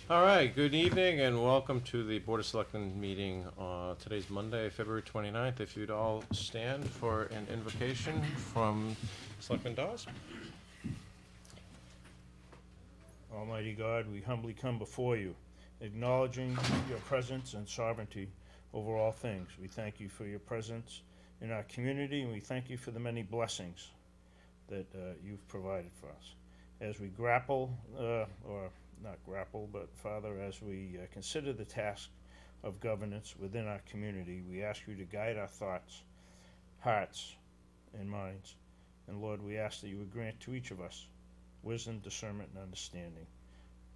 All right, good evening and welcome to the Board of Selectmen meeting. Today's Monday, February 29th. If you'd all stand for an invocation from Selectman Dawes. Almighty God, we humbly come before you, acknowledging your presence and sovereignty over all things. We thank you for your presence in our community, and we thank you for the many blessings that you've provided for us. As we grapple, or not grapple, but Father, as we consider the task of governance within our community, we ask you to guide our thoughts, hearts, and minds. And Lord, we ask that you would grant to each of us wisdom, discernment, and understanding.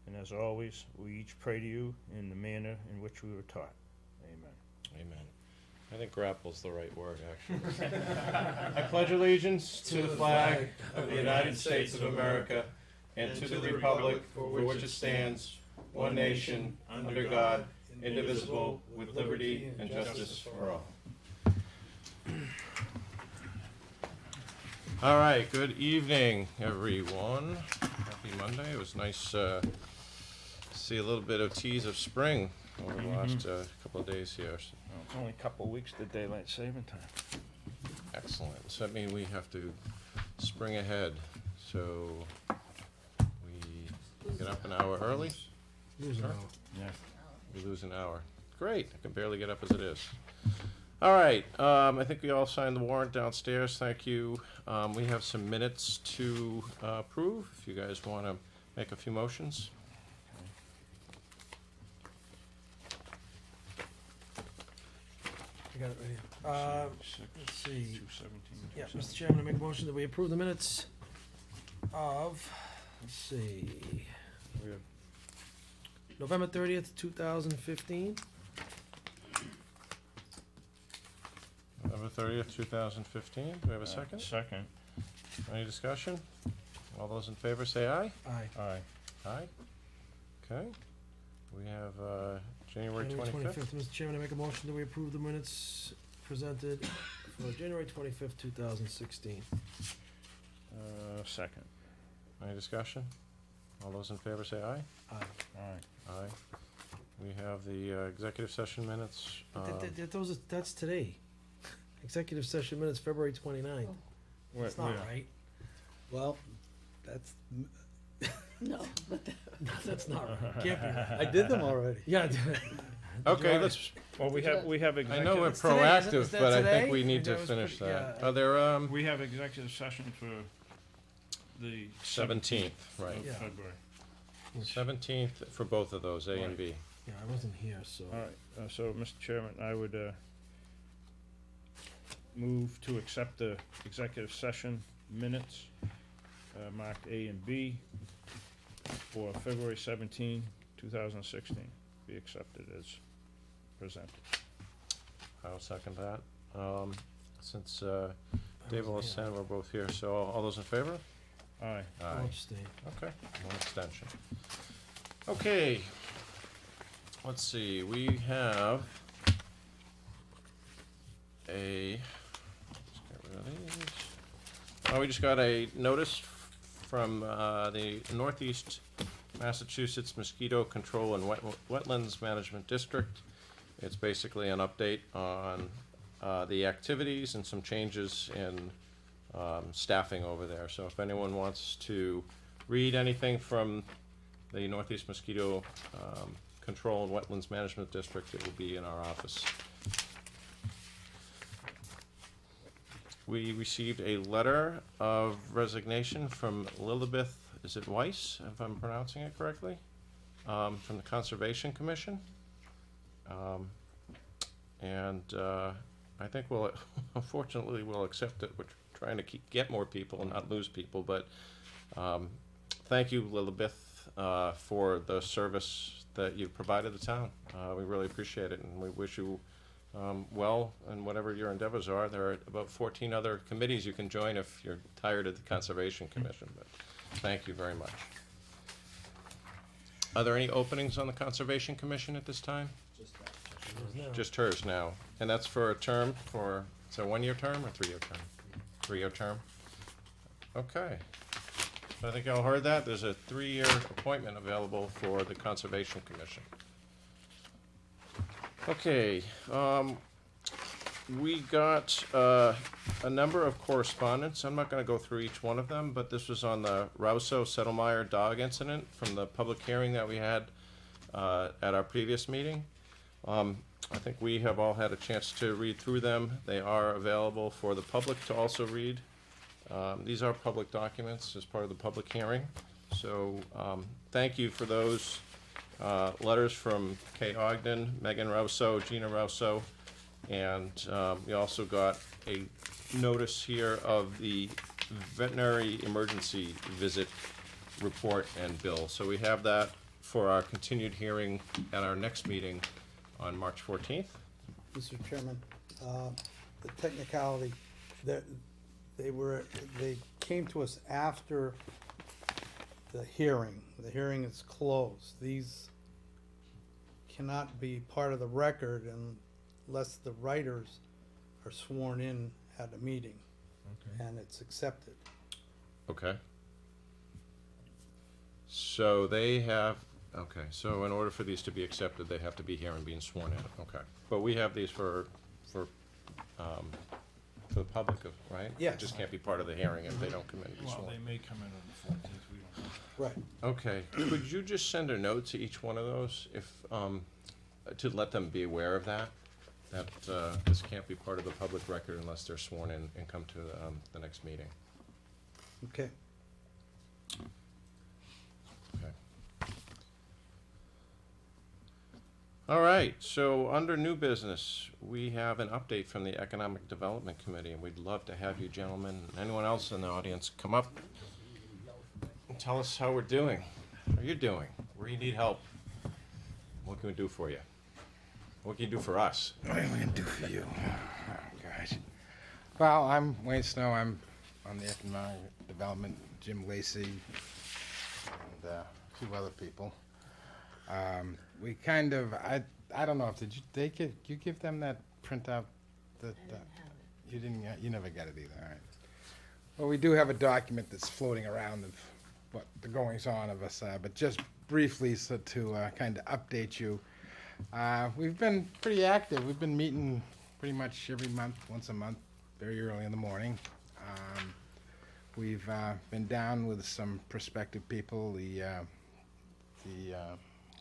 And as always, we each pray to you in the manner in which we were taught. Amen. Amen. I think grapple's the right word, actually. I pledge allegiance to the flag of the United States of America and to the republic for which it stands, one nation, under God, indivisible, with liberty and justice for all. All right, good evening, everyone. Happy Monday. It was nice to see a little bit of tease of spring over the last couple of days here. Well, it's only a couple of weeks to daylight saving time. Excellent. So that means we have to spring ahead. So we get up an hour early. Lose an hour. Yeah. We lose an hour. Great. I can barely get up as it is. All right. I think we all signed the warrant downstairs. Thank you. We have some minutes to approve. If you guys want to make a few motions. I got it right here. Let's see. 217. Yeah, Mr. Chairman, I make a motion that we approve the minutes of, let's see, We have November 30th, 2015. November 30th, 2015. Do we have a second? Second. Any discussion? All those in favor say aye. Aye. Aye. Aye. Okay. We have January January 25th. Mr. Chairman, I make a motion that we approve the minutes presented for January 25th, 2016. Second. Any discussion? All those in favor say aye. Aye. Aye. Aye. We have the executive session minutes. That's today. Executive session minutes, February 29th. That's not right. Well, that's, No, but That's not right. Can't be right. I did them already. Yeah. Okay, let's, Well, we have I know we're executive, today, isn't it? proactive, Is that but I today? think we need to That was finish pretty- that. yeah. Are there, we have executive session for the 17th, right. of Yeah. February. 17th for both of those, A and B. Yeah, I wasn't here, so. All right, so, Mr. Chairman, I would move to accept the executive session minutes marked A and B for February 17, 2016, be accepted as presented. I'll second that. Since Dave wasn't will here. send, we're both here, so all those in favor? Aye. I'll abstain. Okay, one abstention. Okay, let's see, we have let's get rid of these. Oh, we just got a notice from the Northeast Massachusetts Mosquito Control and Wetlands Management District. It's basically an update on the activities and some changes in staffing over there. So if anyone wants to read anything from the Northeast Mosquito Control and Wetlands Management District, it will be in our office. We received a letter of resignation from Lilibeth, is it Weiss, if I'm pronouncing it correctly, from the Conservation Commission. I think we'll, unfortunately, we'll accept it. We're trying to get more people and not lose people, but thank you, Lilibeth, for the service that you've provided the town. We really appreciate it, and we wish you well in whatever your endeavors are. There are about 14 other committees you can join if you're tired of the Conservation Commission, but thank you very much. Are there any openings on the Conservation Commission at this time? Just hers now. And that's for a term for, it's a 1-year term or 3-year term? 3-year term? Okay. I think y'all heard that. There's a 3-year appointment available for the Conservation Commission. Okay, we got a number of correspondence. I'm not gonna go through each one of them, but this was on the Rouso-Settlemyre dog incident from the public hearing that we had at our previous meeting. I think we have all had a chance to read through them. They are available for the public to also read. These are public documents as part of the public hearing. So thank you for those letters from Kay Ogden, Megan Rouso, Gina Rouso, and we also got a notice here of the veterinary emergency visit report and bill. So we have that for our continued hearing at our next meeting on March 14th. Mr. Chairman, the technicality, that they came to us after the hearing. The hearing is closed. These cannot be part of the record unless the writers are sworn in at a meeting and it's accepted. Okay. So they have, okay, so in order for these to be accepted, they have to be here and being sworn in, okay. But we have these for the public, right? Yes. It just can't be part of the hearing if they don't come in and be Well, sworn. they may come in on the 14th, we don't know. Right. Okay, could you just send a note to each one of those if, to let them be aware of that? That this can't be part of the public record unless they're sworn in and come to the next meeting. Okay. Okay. All right, so under new business, we have an update from the Economic Development Committee, and we'd love to have you gentlemen, and anyone else in the audience, come up and tell us how we're doing. How you're doing, where you need help. What can we do for you? What can you do for us? What am I gonna do for you? Oh, gosh. Well, I'm Wayne Snow. I'm on the Economic Development, Jim Lacey, and a few other people. We kind of, I don't know if, did you give them that printout? That, you didn't, you never got it either, all right. Well, we do have a document that's floating around of what the goings on of us are, but just briefly, so to kind of update you. We've been pretty active. We've been meeting pretty much every month, once a month, very early in the morning. We've been down with some prospective people,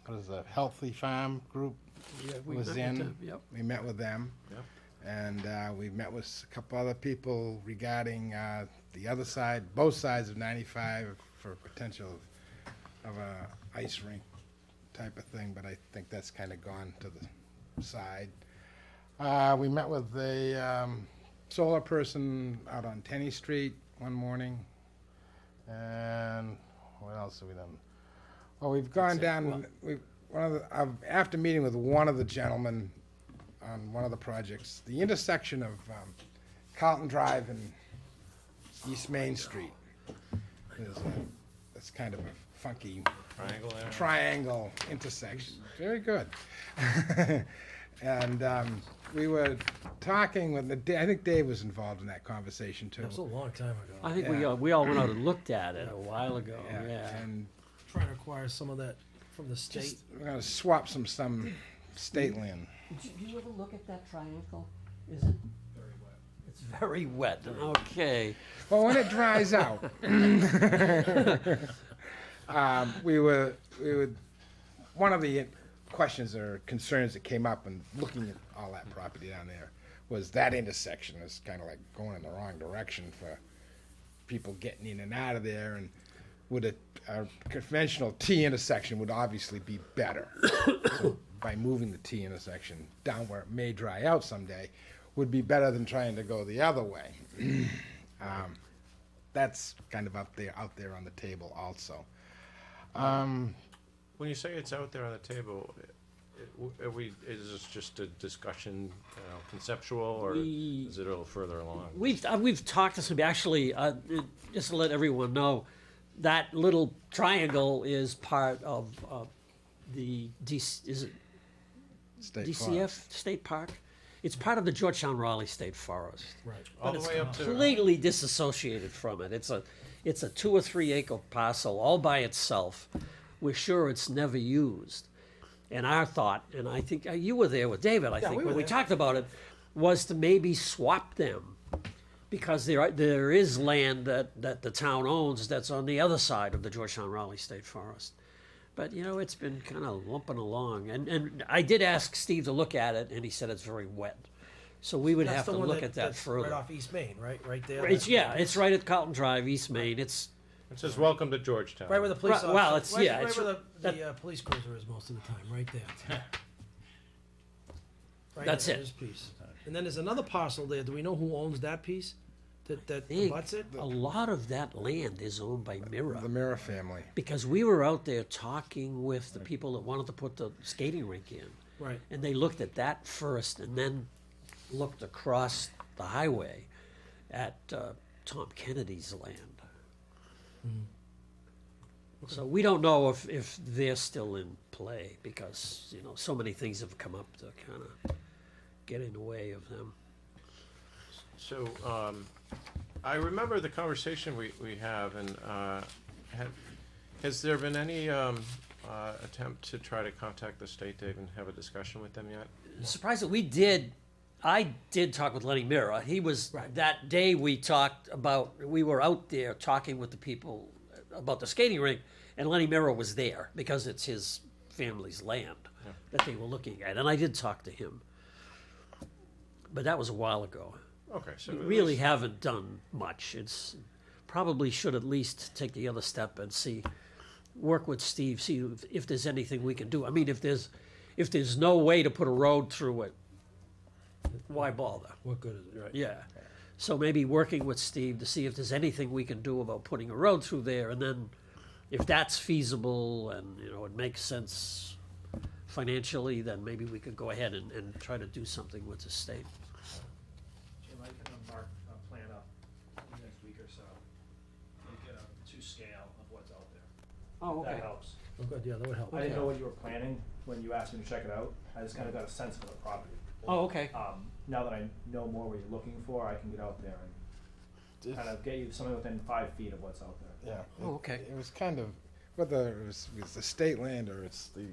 what is the Healthy Farm Group was in. Yep. We met with them. Yep. And we met with a couple other people regarding the other side, both sides of 95 for potential of a ice rink type of thing, but I think that's kind of gone to the side. We met with a solar person out on Tenney Street one morning, and what else have we done? Well, we've gone down. After meeting with one of the gentlemen on one of the projects, the intersection of Carlton Drive and East Main Street is that's kind of a funky Triangle there? triangle intersection. Very good. And we were talking with I think Dave was involved in that conversation too. That was a long time ago. I think Yeah. we all went out and looked at it a while ago, yeah. And Trying to acquire some of that from the state. just, we're gonna swap some state land. Did you ever look at that triangle? Is it? Very wet. It's very wet, okay. Well, when it dries out, we would, one of the questions or concerns that came up in looking at all that property down there was that intersection is kind of like going in the wrong direction for people getting in and out of there, and would a conventional T intersection would obviously be better. So by moving the T intersection down where it may dry out someday would be better than trying to go the other way. That's kind of out there on the table also. When you say it's out there on the table, is this just a discussion, conceptual, or is it a little further along? We've talked to some, actually, just to let everyone know, that little triangle is part of the, is it State DCF, forest. State Park? It's part of the Georgetown Raleigh State Forest. Right. All the way up to, Completely disassociated from it. It's a 2 or 3 acre parcel all by itself. We're sure it's never used. And our thought, and I think you were there with David, I Yeah, think, we when were we there. talked about it, was to maybe swap them. Because there is land that the town owns that's on the other side of the Georgetown Raleigh State Forest. But, you know, it's been kind of lumping along. And I did ask Steve to look at it, and he said it's very wet. So we would That's have the to one look at that that's further. Right off East Main, right there. It's, yeah, it's right at Carlton Drive, East Main. It's, It says, welcome to Georgetown. Right where the police Right, officer. well, it's- right, yeah, right it's- where the that- police cruiser is most of the time, right there. Right That's there, it. this piece. And then there's another parcel there. Do we know who owns that piece? That Big. abuts it? A lot of that land is owned by Mira. The Mira family. Because we were out there talking with the people that wanted to put the skating rink in. Right. And they looked at that first and then looked across the highway at Tom Kennedy's land. So we don't know if they're still in play because, you know, so many things have come up to kind of get in the way of them. So, I remember the conversation we have, and has there been any attempt to try to contact the state, Dave, and have a discussion with them yet? Surprised that I did talk with Lenny Mira. He was, that day we talked about, we were out there talking with the people about the skating rink, and Lenny Mira was there because it's his family's land that they were looking at. And I did talk to him. But that was a while ago. Okay, so. We at really least- haven't done much. It's probably should at least take the other step and work with Steve, see if there's anything we can do. I mean, if there's no way to put a road through it, why bother? What good is it? Right. Yeah. So maybe working with Steve to see if there's anything we can do about putting a road through there, and then if that's feasible and, you know, it makes sense financially, then maybe we could go ahead and try to do something with the state. Jim, I can mark a plan up in the next week or so, to get to scale of what's out there. Oh, That helps. Oh, good, yeah, that would help. I didn't know what you were planning when you asked me to check it out. I just kind of got a sense for the property. Oh, okay. Now that I know more what you're looking for, I can get out there and kind of get you something within 5 feet of what's out there. Yeah. Oh, okay. It was kind of, whether it's the state land or it's the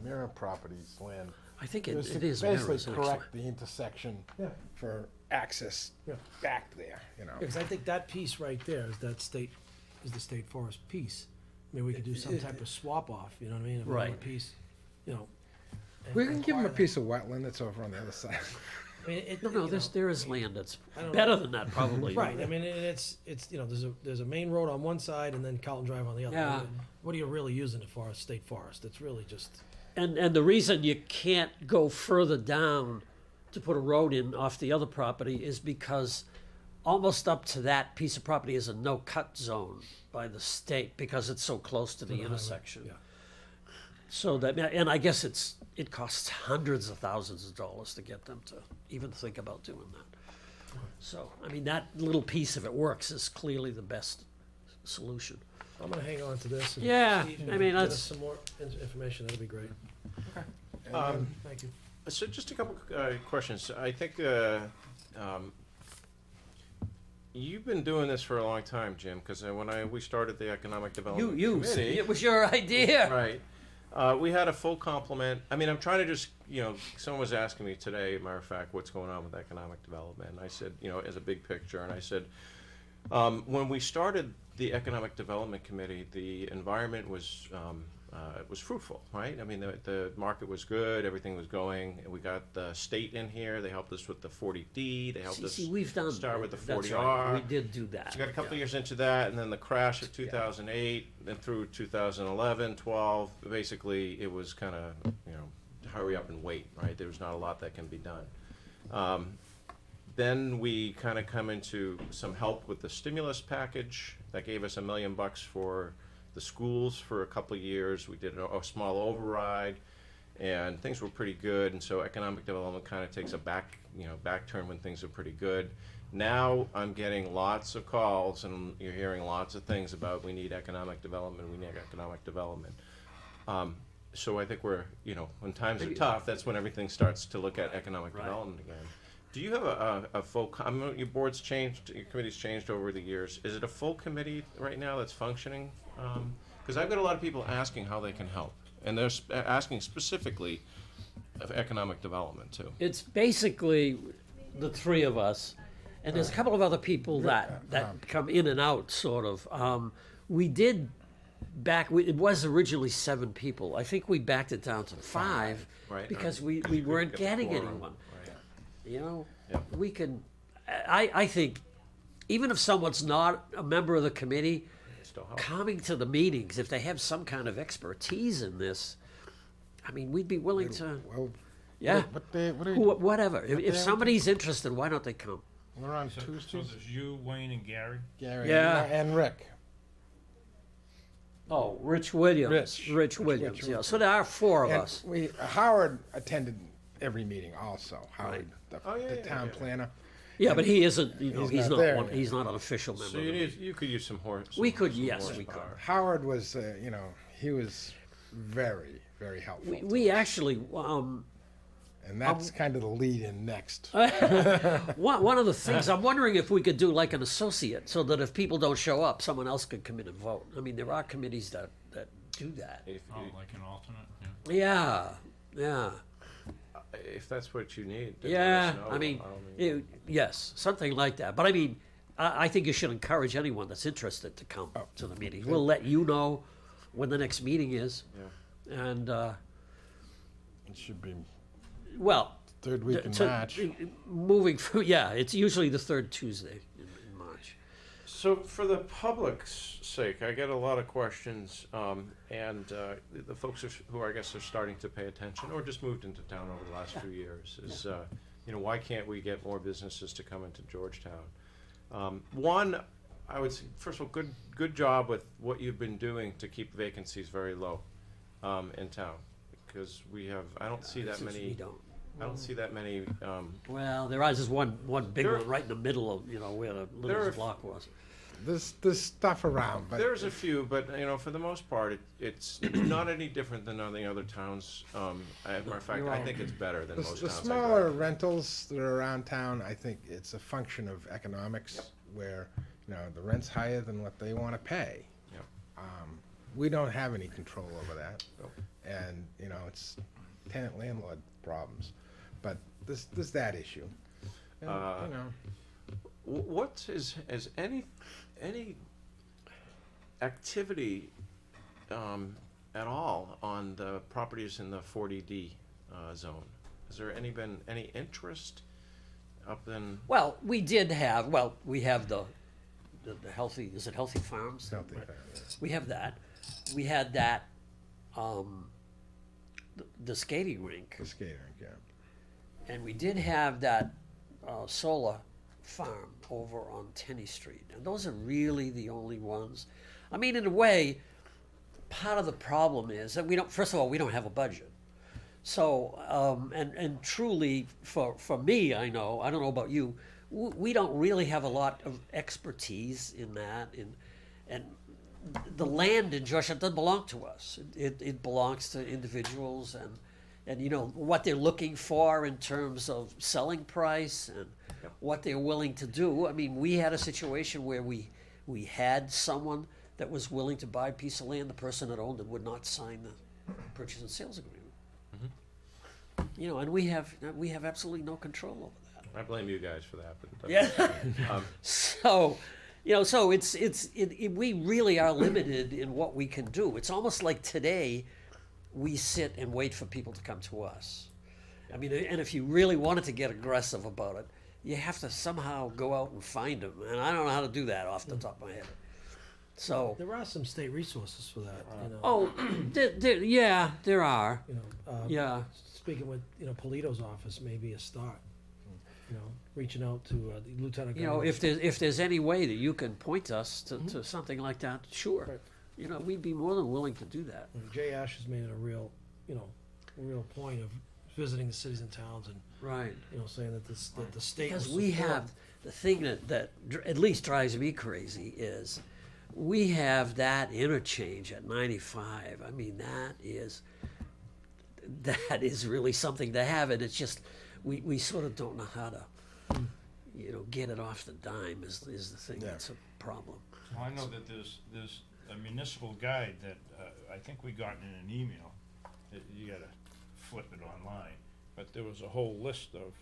Mira properties land. I think It it was to is basically Mira's, actually. correct the intersection Yeah. for access Yeah. back there, you know. Because I think that piece right there is the state forest piece. I mean, we could do some type of swap off, you know what I mean? of another Right. Piece, you know. and We can give them a acquire that. piece of wetland that's over on the other side. I mean, No, you know, there is land that's I don't better know. than that, probably. Right, I mean, it's, you know, there's a main road on one side and then Carlton Drive on the other. Yeah. What are you really using it for, a state forest? It's really just, And the reason you can't go further down to put a road in off the other property is because almost up to that piece of property is a no-cut zone by the state because it's so close to the highway, intersection. yeah. So that, and I guess it costs hundreds of thousands of dollars to get them to even think about doing that. So, I mean, that little piece, if it works, is clearly the best solution. I'm gonna hang on to this. And Yeah, Steve, I mean, get us that's- some more information, that'd be great. Thank you. So just a couple questions. I think you've been doing this for a long time, Jim, because when we started the Economic Development Committee, it was your idea. right, we had a full complement. I mean, I'm trying to just, you know, someone was asking me today, matter of fact, what's going on with economic development, and I said, you know, as a big picture, and I said, when we started the Economic Development Committee, the environment was fruitful, right? I mean, the market was good, everything was going, and we got the state in here, they helped us with the 40D, they helped us See, we've done start with the that's 40R. right. We did do that. So we got a couple of years into that, and then the crash of 2008, then through 2011, 12, basically it was kind of, you know, hurry up and wait, right? There was not a lot that can be done. Then we kind of come into some help with the stimulus package that gave us $1 million for the schools for a couple of years. We did a small override, and things were pretty good. And so economic development kind of takes a back turn when things are pretty good. Now I'm getting lots of calls, and you're hearing lots of things about we need economic development. We need economic development. So I think we're, you know, when times are tough, that's when everything starts to look at economic Right. development again. Do you have a full, your board's changed, your committee's changed over the years. Is it a full committee right now that's functioning? Because I've got a lot of people asking how they can help, and they're asking specifically of economic development too. It's basically the three of us, and there's a couple of other people that come in and out, sort of. We did it was originally 7 people. I think we backed it down to 5 Right, because right. we weren't Get the getting quorum, anyone. right. You know, Yep. we can. I think even if someone's not a member of the committee, Still help. coming to the meetings, if they have some kind of expertise in this, I mean, we'd be willing to. Well, Yeah. what day, what are Whatever. If day- somebody's interested, why don't they come? we're on So Tuesdays? there's you, Wayne, and Gary? Gary Yeah. and Rick. Oh, Rich Williams. Rich Williams. Rich. Yeah. So there are 4 of And us. Howard attended every meeting also. Howard, Right. Oh, yeah, the yeah, town yeah. planner. Yeah, but he isn't. You know, He's he's not not. there One, yet. he's not an official member. So of the you could use some horse. We could, yes, we could. Howard was, he was very, very helpful. We actually And that's kind of the lead in next. one of the things I'm wondering if we could do like an associate, so that if people don't show up, someone else could come in and vote. I mean, there are committees that do that. Oh, like an alternate, Yeah, yeah, If that's what you need. then let yeah. us know. I mean, mean, yes, something like that. But I mean, I think you should encourage anyone that's interested to come to the meetings. We'll let you know when the next meeting is, yeah. and It should be well. third week in to- March. Moving through, yeah, it's usually the 3rd Tuesday in March. So for the public's sake, I get a lot of questions, and the folks who I guess are starting to pay attention, or just moved into town over the last few years, is why can't we get more businesses to come into Georgetown? One, I would say, first of all, good job with what you've been doing to keep vacancies very low in town, because I don't see that We many. don't. I don't see that many. Well, there is just one big There- one right in the middle of where the There are- little block was. There's stuff around, but There's a few, but for the most part, it's not any different than any other towns. As a matter of fact, You're I right. think it's better than the, most the towns. I smaller go. rentals that are around town, I think it's a function of economics, where the rent's higher than what they want to pay. Yep. We don't have any control over that, Nope. and it's tenant landlord problems. But there's that issue. And, What is any activity at all on the properties in the 40D zone? Has there been any interest up in? Well, we did have. Well, we have the healthy. Is it Healthy Farms? Don't think that. We have that. We had that. The skating rink, The skating, yeah. and we did have that solar farm over on Tenney Street, and those are really the only ones. I mean, in a way, part of the problem is that we don't. First of all, we don't have a budget. So, and truly, for me, I don't know about you, we don't really have a lot of expertise in that, and the land in Georgetown doesn't belong to us. It belongs to individuals, and what they're looking for in terms of selling price and what they're willing to do. I mean, we had a situation where we had someone that was willing to buy a piece of land. The person that owned it would not sign the purchase and sales agreement. And we have absolutely no control over that. I blame you guys for that. But Yeah. Um, So, so we really are limited in what we can do. It's almost like today, we sit and wait for people to come to us. I mean, and if you really wanted to get aggressive about it, you have to somehow go out and find them. And I don't know how to do that off the top of my head. So, There are some state resources for that, oh, yeah, there are. Yeah. Speaking with, Polito's office may be a start. Reaching out to the lieutenant governor. If there's any way that you can point us to something like that, sure. We'd be more than willing to do that. And Jay Ash has made it a real point of visiting the cities and towns and, Right. saying that the state. Because will we support- have, the thing that at least drives me crazy is we have that interchange at 95. I mean, that is really something to have, and it's just, we sort of don't know how to you know, get it off the dime is the thing Yeah. that's a problem. Well, I know that there's a municipal guide that, I think we got in an email, that you gotta flip it online, but there was a whole list of,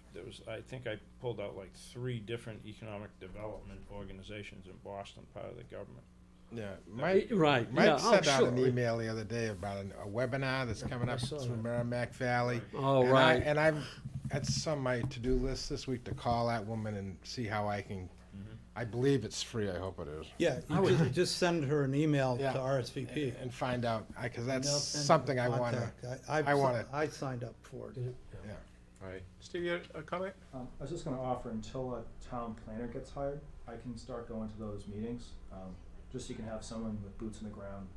I think I pulled out like 3 different economic development organizations in Boston, part of the government. Yeah, Mike, Right, Mike yeah, sent out an sure. email the other day about a webinar that's coming up saw through that. Merrimack Valley. Oh, And right. that's on my to-do list this week to call that woman and see how I can, I believe it's free, I hope it is. Yeah, I you would- could just send her an email to Yeah. RSVP. And find out, because that's They'll send you something the I wanna, contact. I wanna- I signed up for it. yeah. All right. Steve, you had a comment? I was just gonna offer, until a town planner gets hired, I can start going to those meetings, just so you can have someone with boots on the ground,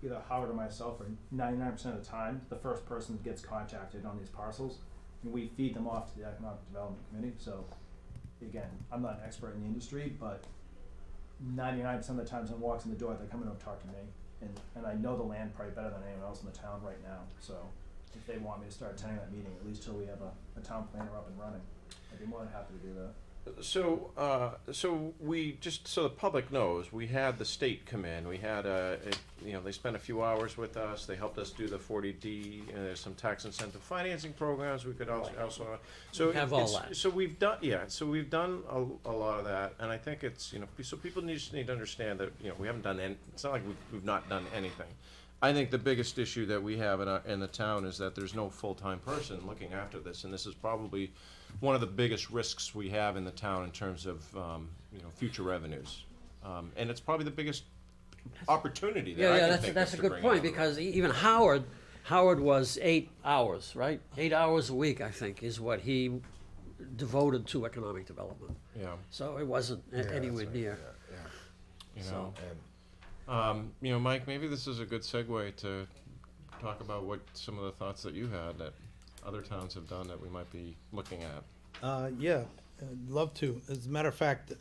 either Howard or myself, or 99% of the time, the first person that gets contacted on these parcels, and we feed them off to the Economic Development Committee, so, again, I'm not an expert in the industry, but 99% of the time someone walks in the door, they come in and talk to me, and I know the land probably better than anyone else in the town right now, so if they want me to start attending that meeting, at least till we have a town planner up and running, I'd be more than happy to do that. So we, just so the public knows, we had the state come in, we had they spent a few hours with us, they helped us do the 40D, there's some tax incentive financing programs, we could also, so We have all it's- that. So we've done a lot of that, and I think it's, so people just need to understand that, we haven't done it's not like we've not done anything. I think the biggest issue that we have in the town is that there's no full-time person looking after this, and this is probably one of the biggest risks we have in the town in terms of, future revenues. And it's probably the biggest opportunity that I can think of That's a to good bring point, out. because even Howard was 8 hours, right? 8 hours a week, I think, is what he devoted to economic development. Yeah, So it wasn't Yeah, that's anywhere right, near. yeah, So- And Mike, maybe this is a good segue to talk about what some of the thoughts that you had that other towns have done that we might be looking at. Yeah, I'd love to. As a matter of fact,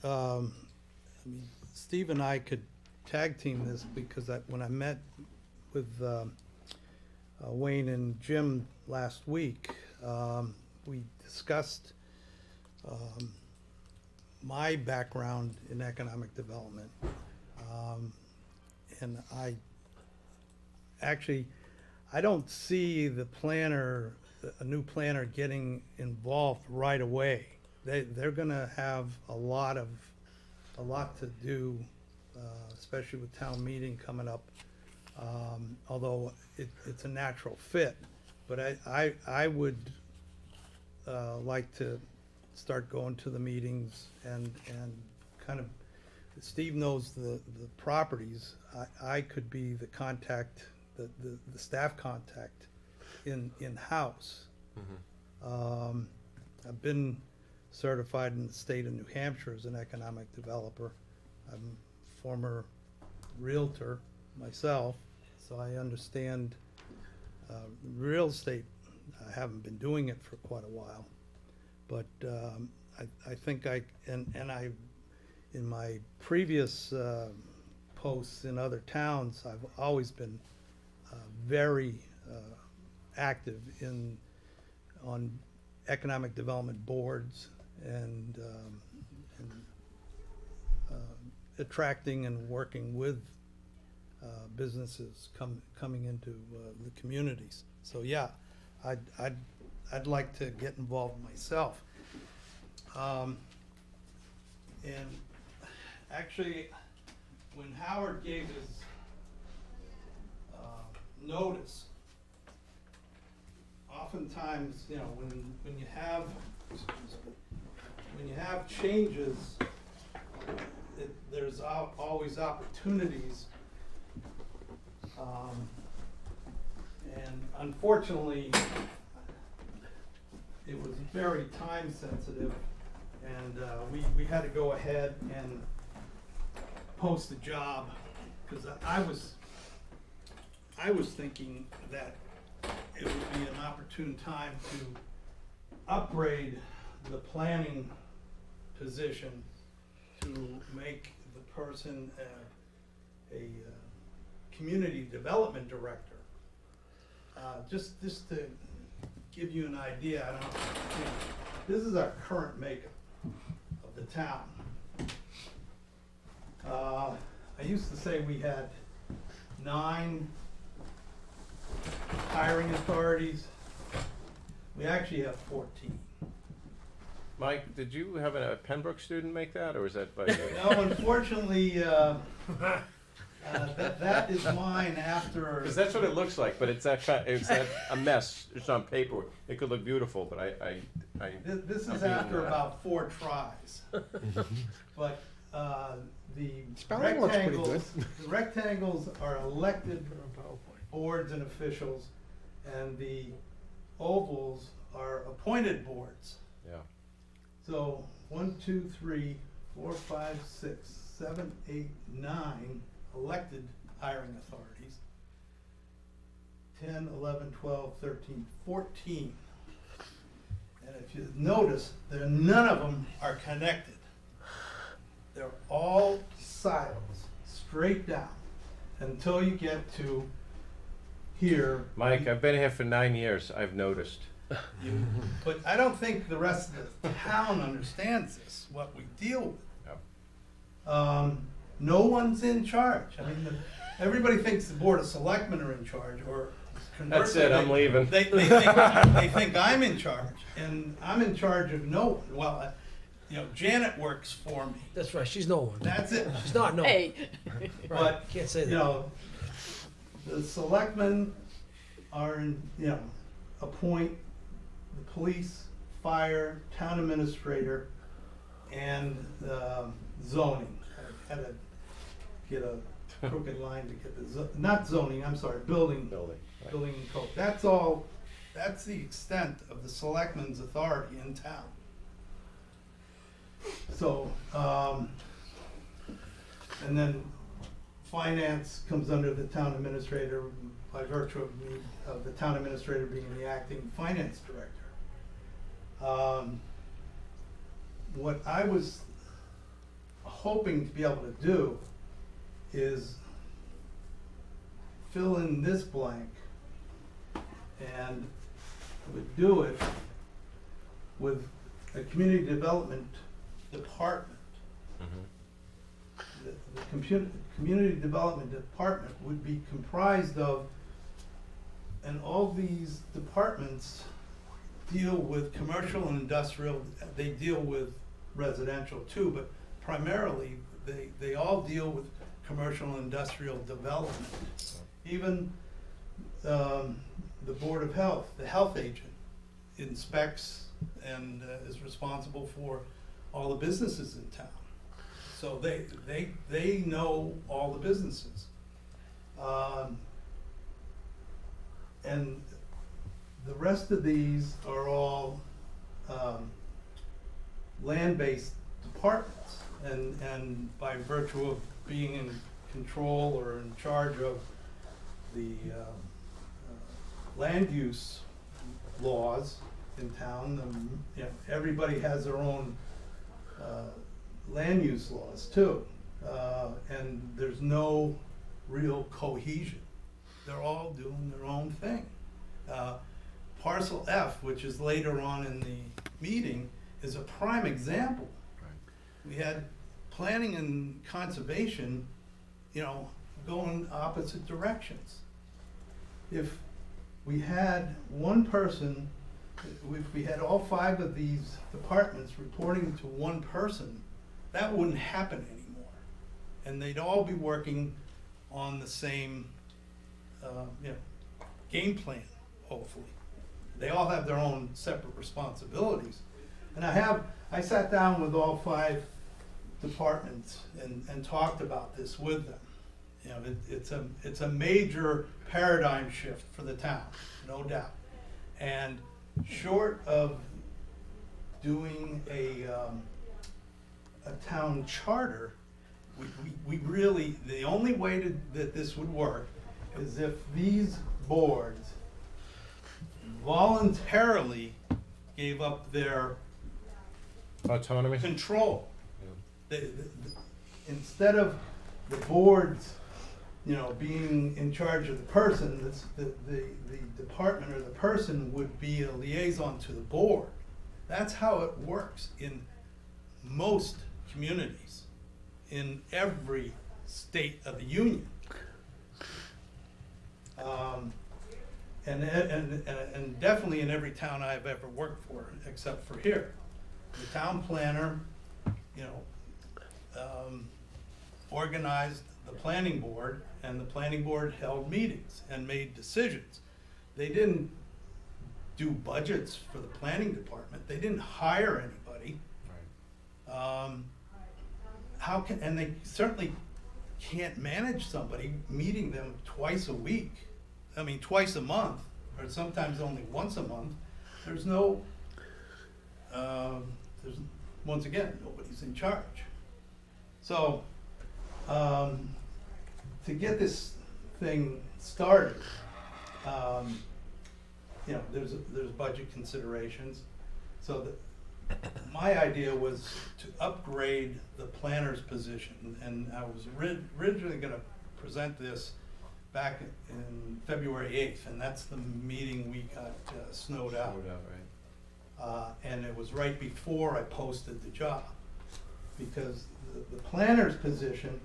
Steve and I could tag team this because when I met with Wayne and Jim last week, we discussed my background in economic development. And I don't see a new planner getting involved right away. They're gonna have a lot to do, especially with town meeting coming up. Although it's a natural fit, but I would like to start going to the meetings and kind of, Steve knows the properties. I could be the contact, the staff contact in-house. I've been certified in the state of New Hampshire as an economic developer. I'm a former realtor myself, so I understand real estate. I haven't been doing it for quite a while, but I think in my previous posts in other towns, I've always been very active on economic development boards and attracting and working with businesses coming into the communities. So yeah, I'd like to get involved myself. And actually, when Howard gave his notice, oftentimes, when you have changes, there's always opportunities. And unfortunately, it was very time sensitive, and we had to go ahead and post the job, because I was thinking that it would be an opportune time to upgrade the planning position to make the person a community development director. Just to give you an idea, I don't know, this is our current makeup. of the town. I used to say we had 9 hiring authorities. We actually have 14. Mike, did you have a Pembroke student make that, or was that by you? No, unfortunately, that is mine after. Because that's what it looks like, but it's that a mess. It's on paper. It could look beautiful, but I This I'm is being, after about 4 tries. But the Spelling looks pretty rectangles are elected boards and officials, and the ovals are appointed boards. yeah. So 1, 2, 3, 4, 5, 6, 7, 8, 9 elected hiring authorities. 10, 11, 12, 13, 14. And if you notice, none of them are connected. They're all silos, straight down, until you get to here. Mike, I've been here for 9 years. I've noticed. But I don't think the rest of the town understands this, what we deal with. Yep. No one's in charge. I mean, everybody thinks the Board of Selectmen are in charge, or That's it. I'm leaving. They think I'm in charge, and I'm in charge of no one. Well, Janet works for me. That's right, she's no one. That's it. She's not no one. Hey, But, Can't say that. the selectmen are appoint the police, fire, town administrator, and zoning. I had to get a crooked line to get not zoning, I'm sorry, building Right. and code. That's all, that's the extent of the selectmen's authority in town. So, and then finance comes under the town administrator by virtue of the town administrator being the acting finance director. What I was hoping to be able to do is fill in this blank, and would do it with a community development department. The community development department would be comprised of, and all these departments deal with commercial and industrial, they deal with residential too, but primarily they all deal with commercial and industrial development. Even the Board of Health, the health agent, inspects and is responsible for all the businesses in town. So they know all the businesses. And the rest of these are all land-based departments, and by virtue of being in control or in charge of the land use laws in town, everybody has their own land use laws too, and there's no real cohesion. They're all doing their own thing. Parcel F, which is later on in the meeting, is a prime example. We had planning and conservation, going opposite directions. If we had one person, if we had all 5 of these departments reporting to one person, that wouldn't happen anymore. And they'd all be working on the same game plan, hopefully. They all have their own separate responsibilities. And I sat down with all 5 departments and talked about this with them. It's a major paradigm shift for the town, no doubt. And short of doing a town charter, we really, the only way that this would work is if these boards voluntarily gave up their Autonomy? control. Instead of the boards, being in charge of the person, the department or the person would be a liaison to the board. That's how it works in most communities in every state of the union. And definitely in every town I've ever worked for, except for here. The town planner, you know, organized the planning board, and the planning board held meetings and made decisions. They didn't do budgets for the planning department. They didn't hire anybody. How can, and they certainly can't manage somebody meeting them twice a week. I mean, twice a month, or sometimes only once a month. There's no, once again, nobody's in charge. So, to get this thing started, you know, there's budget considerations. So my idea was to upgrade the planner's position, and I was originally going to present this back in February 8th, and that's the meeting we got snowed out. And it was right before I posted the job, because the planner's position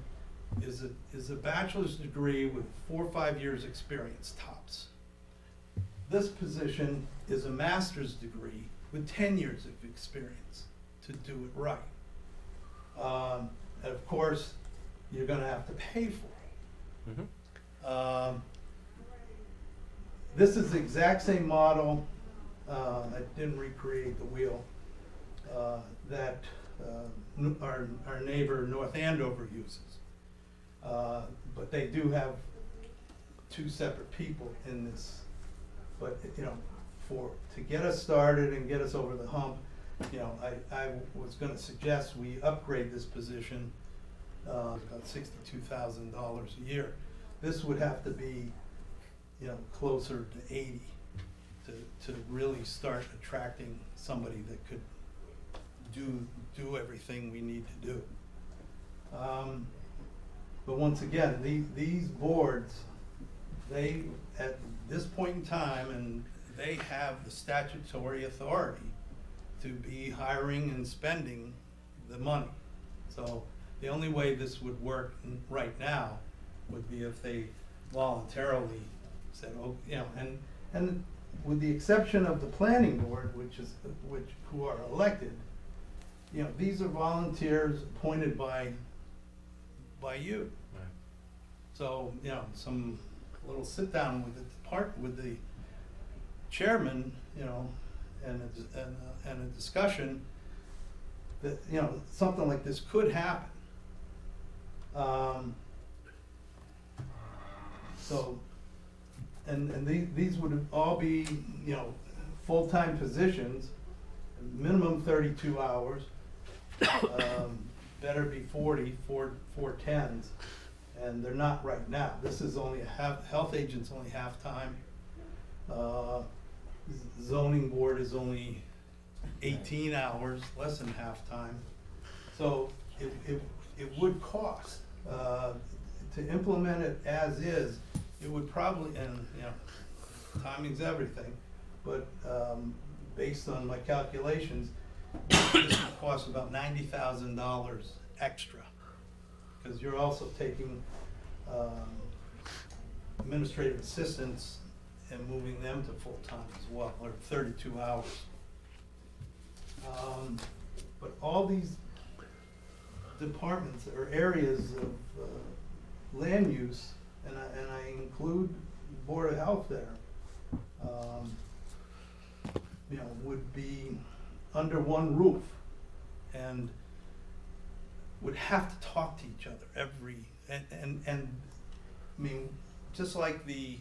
is a bachelor's degree with 4 or 5 years experience tops. This position is a master's degree with 10 years of experience to do it right. And of course, you're gonna have to pay for it. This is the exact same model, I didn't recreate the wheel, that our neighbor North Andover uses. But they do have 2 separate people in this. But, you know, to get us started and get us over the hump, you know, I was gonna suggest we upgrade this position, about $62,000 a year. This would have to be, you know, closer to 80 to really start attracting somebody that could do everything we need to do. But once again, these boards, they, at this point in time, and they have the statutory authority to be hiring and spending the money. So the only way this would work right now would be if they voluntarily said, oh, you know, and with the exception of the planning board, who are elected, you know, these are volunteers appointed by you. Right. So, you know, some little sit down with the chairman, you know, and a discussion that, you know, something like this could happen. So, and these would all be, you know, full-time positions, minimum 32 hours, better be 40, 4/10s, and they're not right now. This is only health agent's only half-time. Zoning board is only 18 hours, less than half-time. So it would cost, to implement it as is, it would probably, and, you know, timing's everything, but based on my calculations, this would cost about $90,000 extra, because you're also taking administrative assistants and moving them to full-time as well, or 32 hours. But all these departments or areas of land use, and I include Board of Health there, you know, would be under one roof and would have to talk to each other and I mean, just like the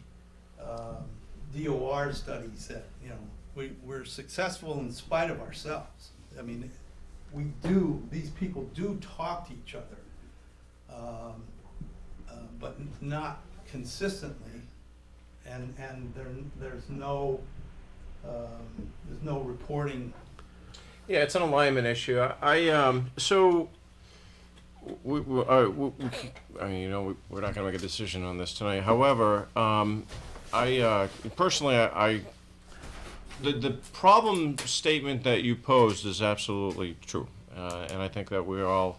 DOR study said, you know, we're successful in spite of ourselves. I mean, these people do talk to each other, but not consistently, and there's no reporting. Yeah, it's an alignment issue. So, I mean, you know, we're not going to make a decision on this tonight. However, personally, the problem statement that you posed is absolutely true. And I think that we're all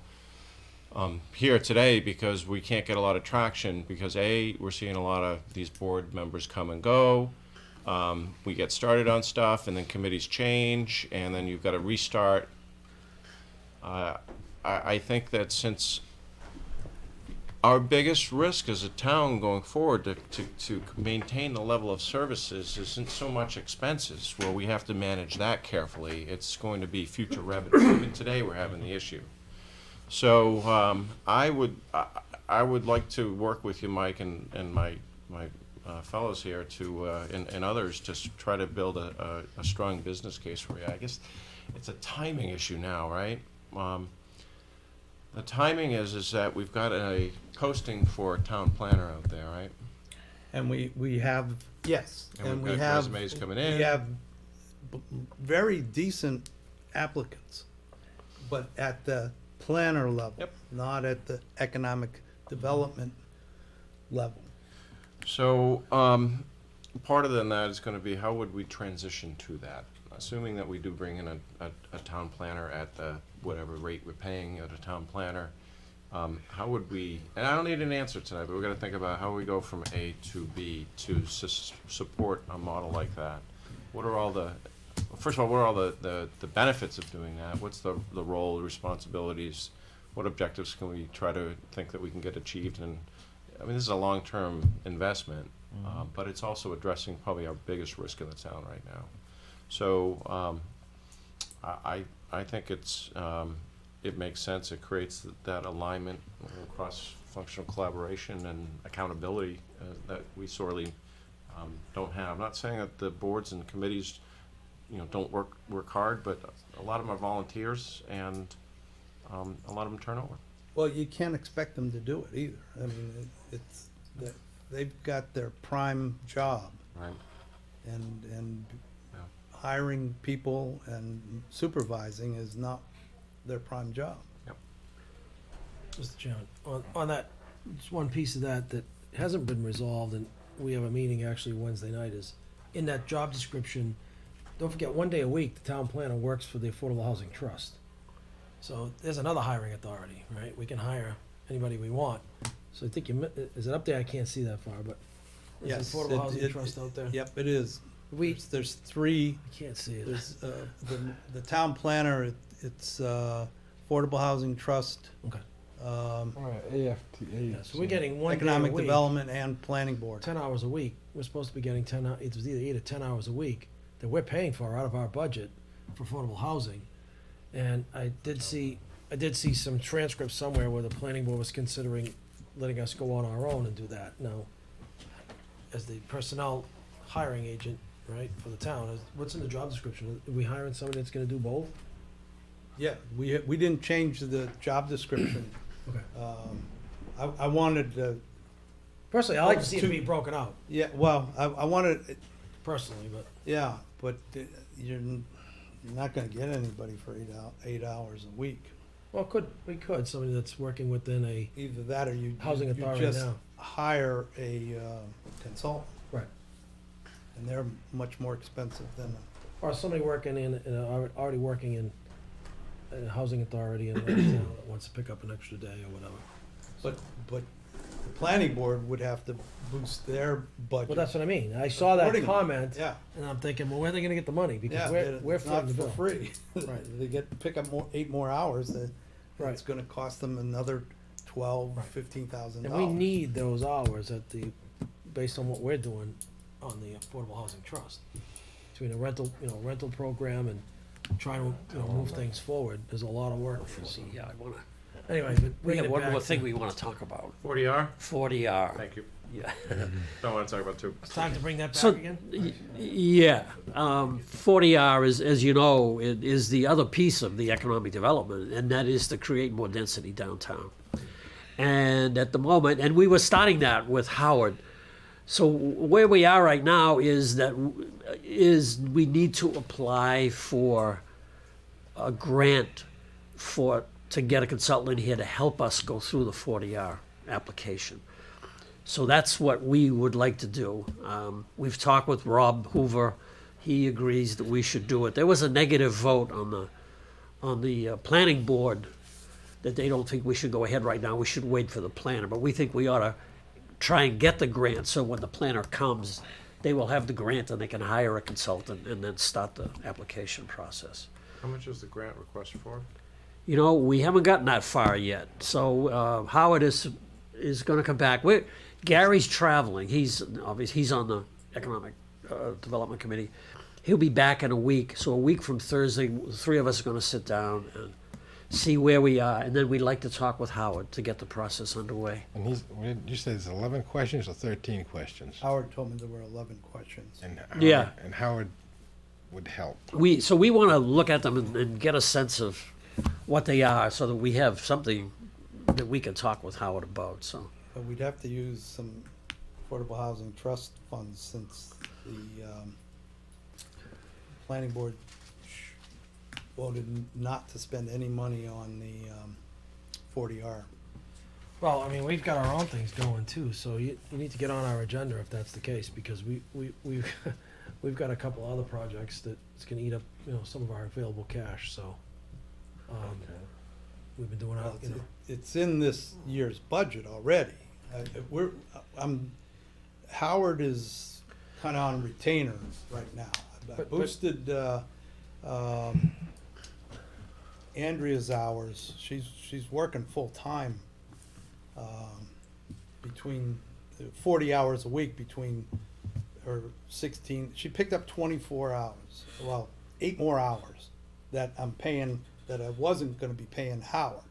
here today because we can't get a lot of traction because we're seeing a lot of these board members come and go. We get started on stuff and then committees change and then you've got to restart. I think that since our biggest risk as a town going forward to maintain the level of services isn't so much expenses, where we have to manage that carefully. It's going to be future revenue. Even today, we're having the issue. So I would like to work with you, Mike, and my fellows here to and others to try to build a strong business case for you. I guess it's a timing issue now, right? The timing is that we've got a posting for a town planner out there, right? And we have, yes, And we we've got have. resumes coming in. We have very decent applicants, but at the planner level. Yep. Not at the economic development level. So part of that is going to be how would we transition to that? Assuming that we do bring in a town planner at the whatever rate we're paying at a town planner, how would we, and I don't need an answer tonight, but we're gonna think about how we go from A to B to support a model like that. What are all the, first of all, what are all the benefits of doing that? What's the role, the responsibilities? What objectives can we try to think that we can get achieved? And I mean, this is a long-term investment, but it's also addressing probably our biggest risk in the town right now. So I think it makes sense. It creates that alignment, cross-functional collaboration and accountability that we sorely don't have. I'm not saying that the boards and committees, don't work hard, but a lot of them are volunteers and a lot of them turn over. Well, you can't expect them to do it either. I mean, they've got their prime job. Right. And hiring people and supervising is not their prime job. Mr. Chairman, on that, just one piece of that hasn't been resolved, and we have a meeting actually Wednesday night, is in that job description, don't forget, 1 day a week, the town planner works for the Affordable Housing Trust. So there's another hiring authority, right? We can hire anybody we want. So I think is it up there? I can't see that far, but Yes, is the Affordable Housing Trust out there? Yep, it is. We, There's three. I can't see it. There's the town planner. It's Affordable Housing Trust, Okay. AFT. Yeah, so we're getting 1 day a Economic week, Development and Planning Board. 10 hours a week. We're supposed to be getting it was either 8 or 10 hours a week that we're paying for out of our budget for affordable housing. And I did see some transcripts somewhere where the planning board was considering letting us go on our own and do that. Now, as the personnel hiring agent, right, for the town, what's in the job description? Are we hiring somebody that's gonna do both? Yeah, we didn't change the job description. Okay. I wanted to, Personally, I like to see it Two- be broken out, yeah, well, I wanted, personally, but, yeah, but you're not gonna get anybody for 8 hours a week. well, we could, somebody that's working within a Either that or you housing authority just now. hire a consultant. Right. And they're much more expensive than, Or somebody working already working in a housing authority in another town that wants to pick up an extra day or whatever. but the planning board would have to boost their budget. Well, that's what I mean. I saw that Accordingly. comment, Yeah, and I'm thinking, well, where are they gonna get the money? yeah, Because it's we're not footing the for bill. free. Right. They pick up 8 more hours, Right. it's gonna cost them another $12,000, Right. $15,000. And we need those hours based on what we're doing on the Affordable Housing Trust. Between a rental program and trying to, move things forward, there's a lot of work. See, yeah, I wanna, Anyway, but we bringing got it one back more to- thing we wanna talk about, 40R? 40R. Thank you. Yeah. Don't want to talk about two. It's time to bring that So, back again? Yeah, 40R is you know, is the other piece of the economic development, and that is to create more density downtown. And at the moment, and we were starting that with Howard. So where we are right now is we need to apply for a grant to get a consultant in here to help us go through the 40R application. So that's what we would like to do. We've talked with Rob Hoover. He agrees that we should do it. There was a negative vote on on the planning board that they don't think we should go ahead right now. We should wait for the planner, but we think we ought to try and get the grant, so when the planner comes, they will have the grant and they can hire a consultant and then start the application process. How much is the grant request for? You know, we haven't gotten that far yet, so Howard is gonna come back. Gary's traveling, he's on the Economic Development Committee. He'll be back in a week, so a week from Thursday, the three of us are gonna sit down and see where we are, and then we'd like to talk with Howard to get the process underway. And what did you say it's 11 questions or 13 questions? Howard told me there were 11 questions. And Yeah. And Howard would help. So we wanna look at them and get a sense of what they are, so that we have something that we can talk with Howard about, so. But we'd have to use some affordable housing trust funds since the planning board voted not to spend any money on the 40R. Well, I mean, we've got our own things going too, so you need to get on our agenda if that's the case, because we've got a couple other projects that's gonna eat up, some of our available cash, so. We've been doing, Well, it's in this year's budget already. Howard is kinda on retainer right now. I But- boosted, Andrea's hours. She's working full-time, between 40 hours a week between her 16, she picked up 24 hours, well, 8 more hours that I'm paying, that I wasn't gonna be paying Howard.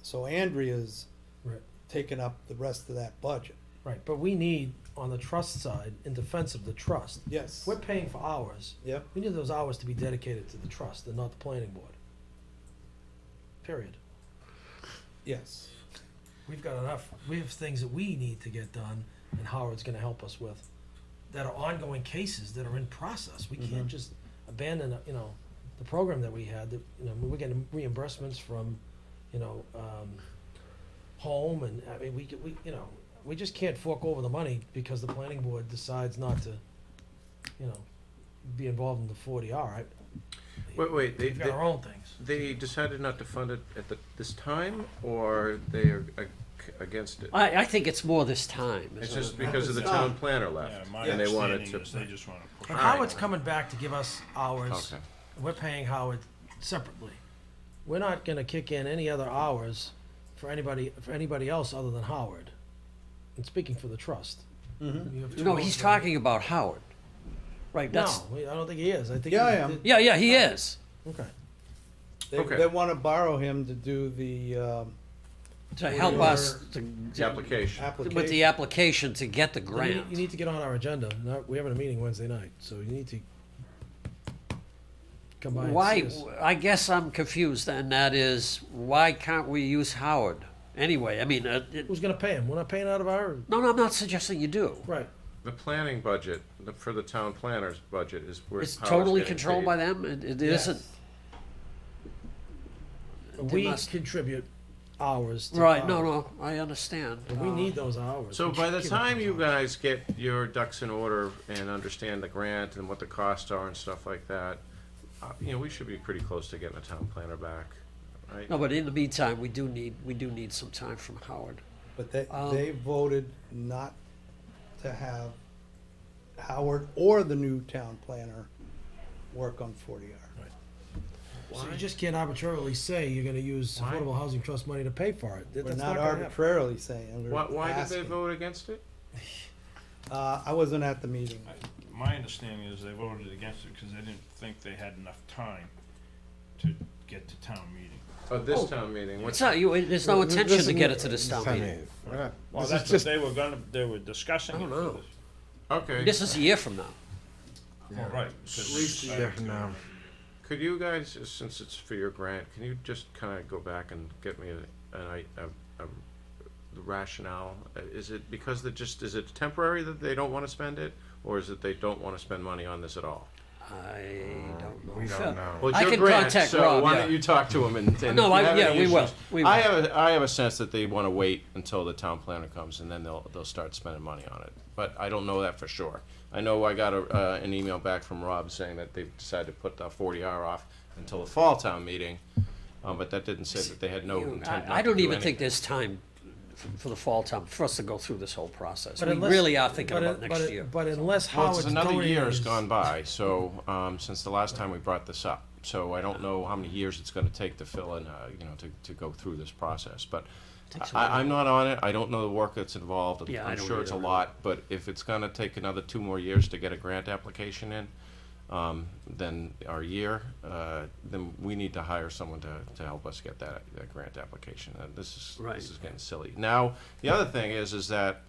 So Andrea's Right. taking up the rest of that budget. right, but we need, on the trust side, in defense of the trust, Yes. we're paying for hours. Yep. We need those hours to be dedicated to the trust and not the planning board. Period. Yes. We've got enough, we have things that we need to get done, and Howard's gonna help us with, that are ongoing cases that are in process. We can't just abandon, the program that we had, that, we're getting reimbursements from, home, and, I mean, we just can't fork over the money because the planning board decides not to, be involved in the 40R. Wait, We've got our own things. they decided not to fund it at this time, or they are against it? I think it's more this time. It's just because of the town planner left, Yeah, my and they wanted understanding to. is they just wanna push. But All right. Howard's coming back to give us hours. Okay. We're paying Howard separately. We're not gonna kick in any other hours for anybody else other than Howard. And speaking for the trust. Mhm. You have two No, votes he's for- talking about Howard. Right, No, that's, I don't think he is. I think. Yeah, I he- am. yeah, he is. Okay. Okay. They wanna borrow him to do the, To help us The application. application. with the application to get the You grant. need to get on our agenda. We're having a meeting Wednesday night, so you need to come by and Why, see us. I guess I'm confused, and that is, why can't we use Howard? Anyway, I mean, Who's gonna pay him? We're not paying out of our, no, I'm not suggesting you do. right. The planning budget, for the town planner's budget is where. It's Howard's totally getting controlled paid. by them, it Yes. isn't, We must- contribute hours to right, no, Howard. no, I understand. But we need those hours. So We by should the give it time those you hours. guys get your ducks in order and understand the grant and what the costs are and stuff like that, we should be pretty close to getting a town planner back, right? No, but in the meantime, we do need some time from Howard. But they Um, voted not to have Howard or the new town planner work on 40R. So you just can't arbitrarily say you're gonna use Why? Affordable Housing Trust money to pay for it. We're That's not gonna happen. arbitrarily saying, we're Why did they asking. vote against it? I wasn't at the meeting. My understanding is they voted against it because they didn't think they had enough time to get to town meeting. Oh, this town meeting, It's what's, not, there's no Well, intention to listen, get it to this town I meeting. mean, we're not- Well, this is that's what just- they were discussing I it don't for know. this. okay. This is a year from now. Oh, right. 'cause least I- Yeah, no. Could you guys, since it's for your grant, can you just kind of go back and get me the rationale? Is it because is it temporary that they don't want to spend it? Or is it they don't want to spend money on this at all? I don't know. We don't know. Well, it's I your can grant, contact so Rob, why yeah. don't you talk to him and No, if you have any we will, issues- we will. I have a sense that they want to wait until the town planner comes and then they'll start spending money on it. But I don't know that for sure. I know I got an email back from Rob saying that they've decided to put the 40R off until the fall town meeting. But that didn't say that they had no intent. I not to don't do even think anything. there's time for the fall time for us to go through this whole process. But We unless- really are thinking but about it- next but it- year. But unless Well, Howard's it's another year has donating gone by, so, since the last time we brought this up. So I don't know how many years it's gonna take to fill in, to go through this process, but Takes a while. I'm not on it, I don't know the work that's involved. Yeah, I I'm don't sure it's a either. lot, but if it's gonna take another 2 more years to get a grant application in, then our year, then we need to hire someone to help us get that grant application. Right. This is getting silly. Now, the other thing is that,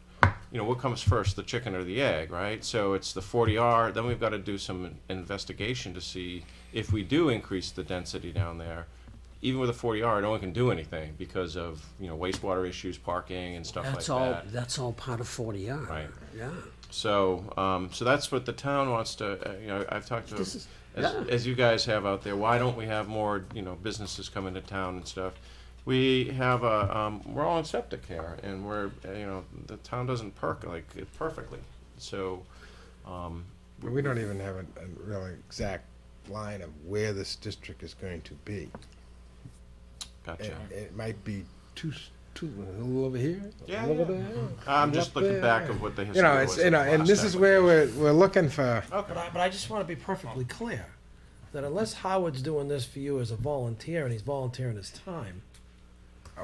what comes first, the chicken or the egg, right? So it's the 40R, then we've got to do some investigation to see if we do increase the density down there. Even with a 40R, no one can do anything because of, wastewater issues, parking and stuff like that. That's all part of 40R. Right. Yeah. So, so that's what the town wants to, I've talked to, This is- as you guys have out there, why don't we have more, businesses come into town and stuff? We have we're all on septic here, and the town doesn't percolate it perfectly. So, We don't even have a real exact line of where this district is going to be. gotcha. It might be two, a little over here, Yeah, a little yeah. over there. I'm just up looking there. back of what the You history know, was. it's, and last this time is we where did we're looking for, But I just want to be perfectly clear, that unless Howard's doing this for you as a volunteer, and he's volunteering his time,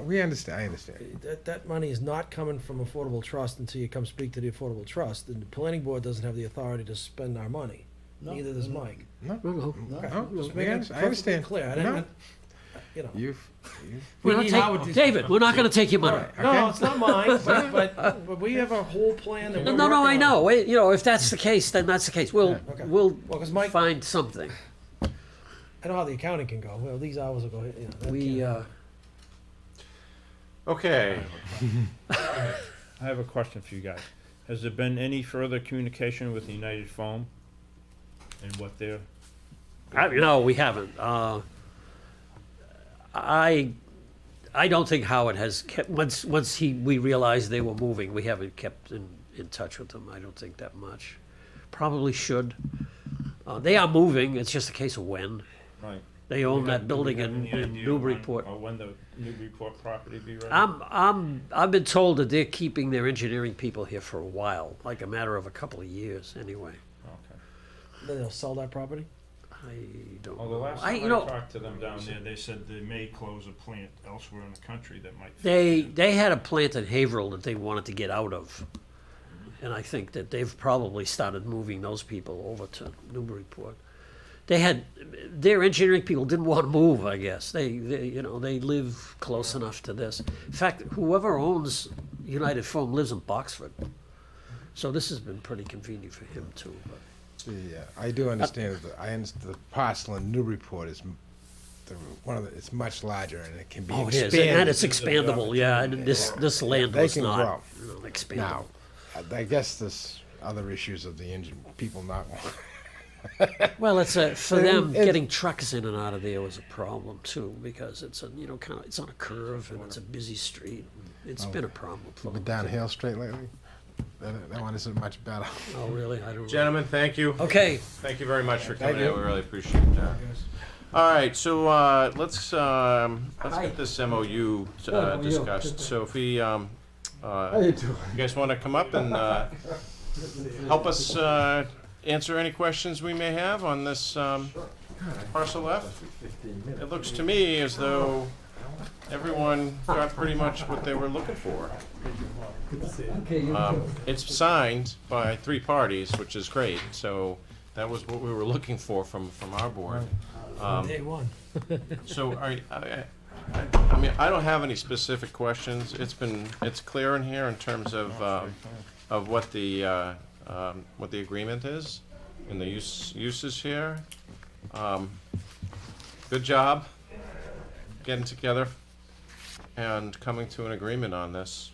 we understand, I understand. that money is not coming from Affordable Trust until you come speak to the Affordable Trust, and the planning board doesn't have the authority to spend our money. No, Neither does no, Mike. No, No, no, Just I making it understand. perfectly clear. I didn't, No. you We're not need take- Howard to- David, we're not gonna take your money. Right. No, Okay. it's not mine, but we have a whole plan that No, we're no, I working on. know. If that's the case, then that's the case. We'll Okay. we'll Well, 'cause Mike- find something. I know how the accounting can go. Well, these hours will go, that We can't happen. Okay. I have a question for you guys. Has there been any further communication with United Foam and what they're? No, we haven't. I don't think Howard has kept once we realized they were moving. We haven't kept in touch with them. I don't think that much. Probably should. They are moving. It's just a case of when. Right. They own Do that we building have in any idea Newburyport. when the Newburyport property be ready? I've been told that they're keeping their engineering people here for a while, like a matter of a couple of years anyway. Okay. Then they'll sell that property? I don't Well, the know. last time I talked to them down there, they said they may close a plant elsewhere in the country that might. They had a plant in Haverhill that they wanted to get out of. And I think that they've probably started moving those people over to Newburyport. Their engineering people didn't want to move, I guess. They live close enough to this. In fact, whoever owns United Foam lives in Boxford. So this has been pretty convenient for him too. But I do understand that the parcel in Newburyport is it's much larger and it can be it expanded. is, and it's expandable, yeah, and this land They was can not grow. expandable. Now, I guess there's other issues of the engine, people not wanting. Well, it's for them And- getting trucks in and out of there was a problem too, because it's it's on a curve and it's a busy street. It's been a problem for Been them. down Hale Street lately? That one isn't much better. Oh, really? I don't know. Gentlemen, thank you. Okay, Thank you very much for coming Thank in. you. We really appreciate that. All right, so let's get this MOU discussed. So if we, you guys want to come up and help us answer any questions we may have on this parcel F? It looks to me as though everyone got pretty much what they were looking for. It's signed by 3 parties, which is great, so that was what we were looking for from our board. Day one. So I mean, I don't have any specific questions. It's clear in here in terms of what the agreement is and the uses here. Good job getting together and coming to an agreement on this.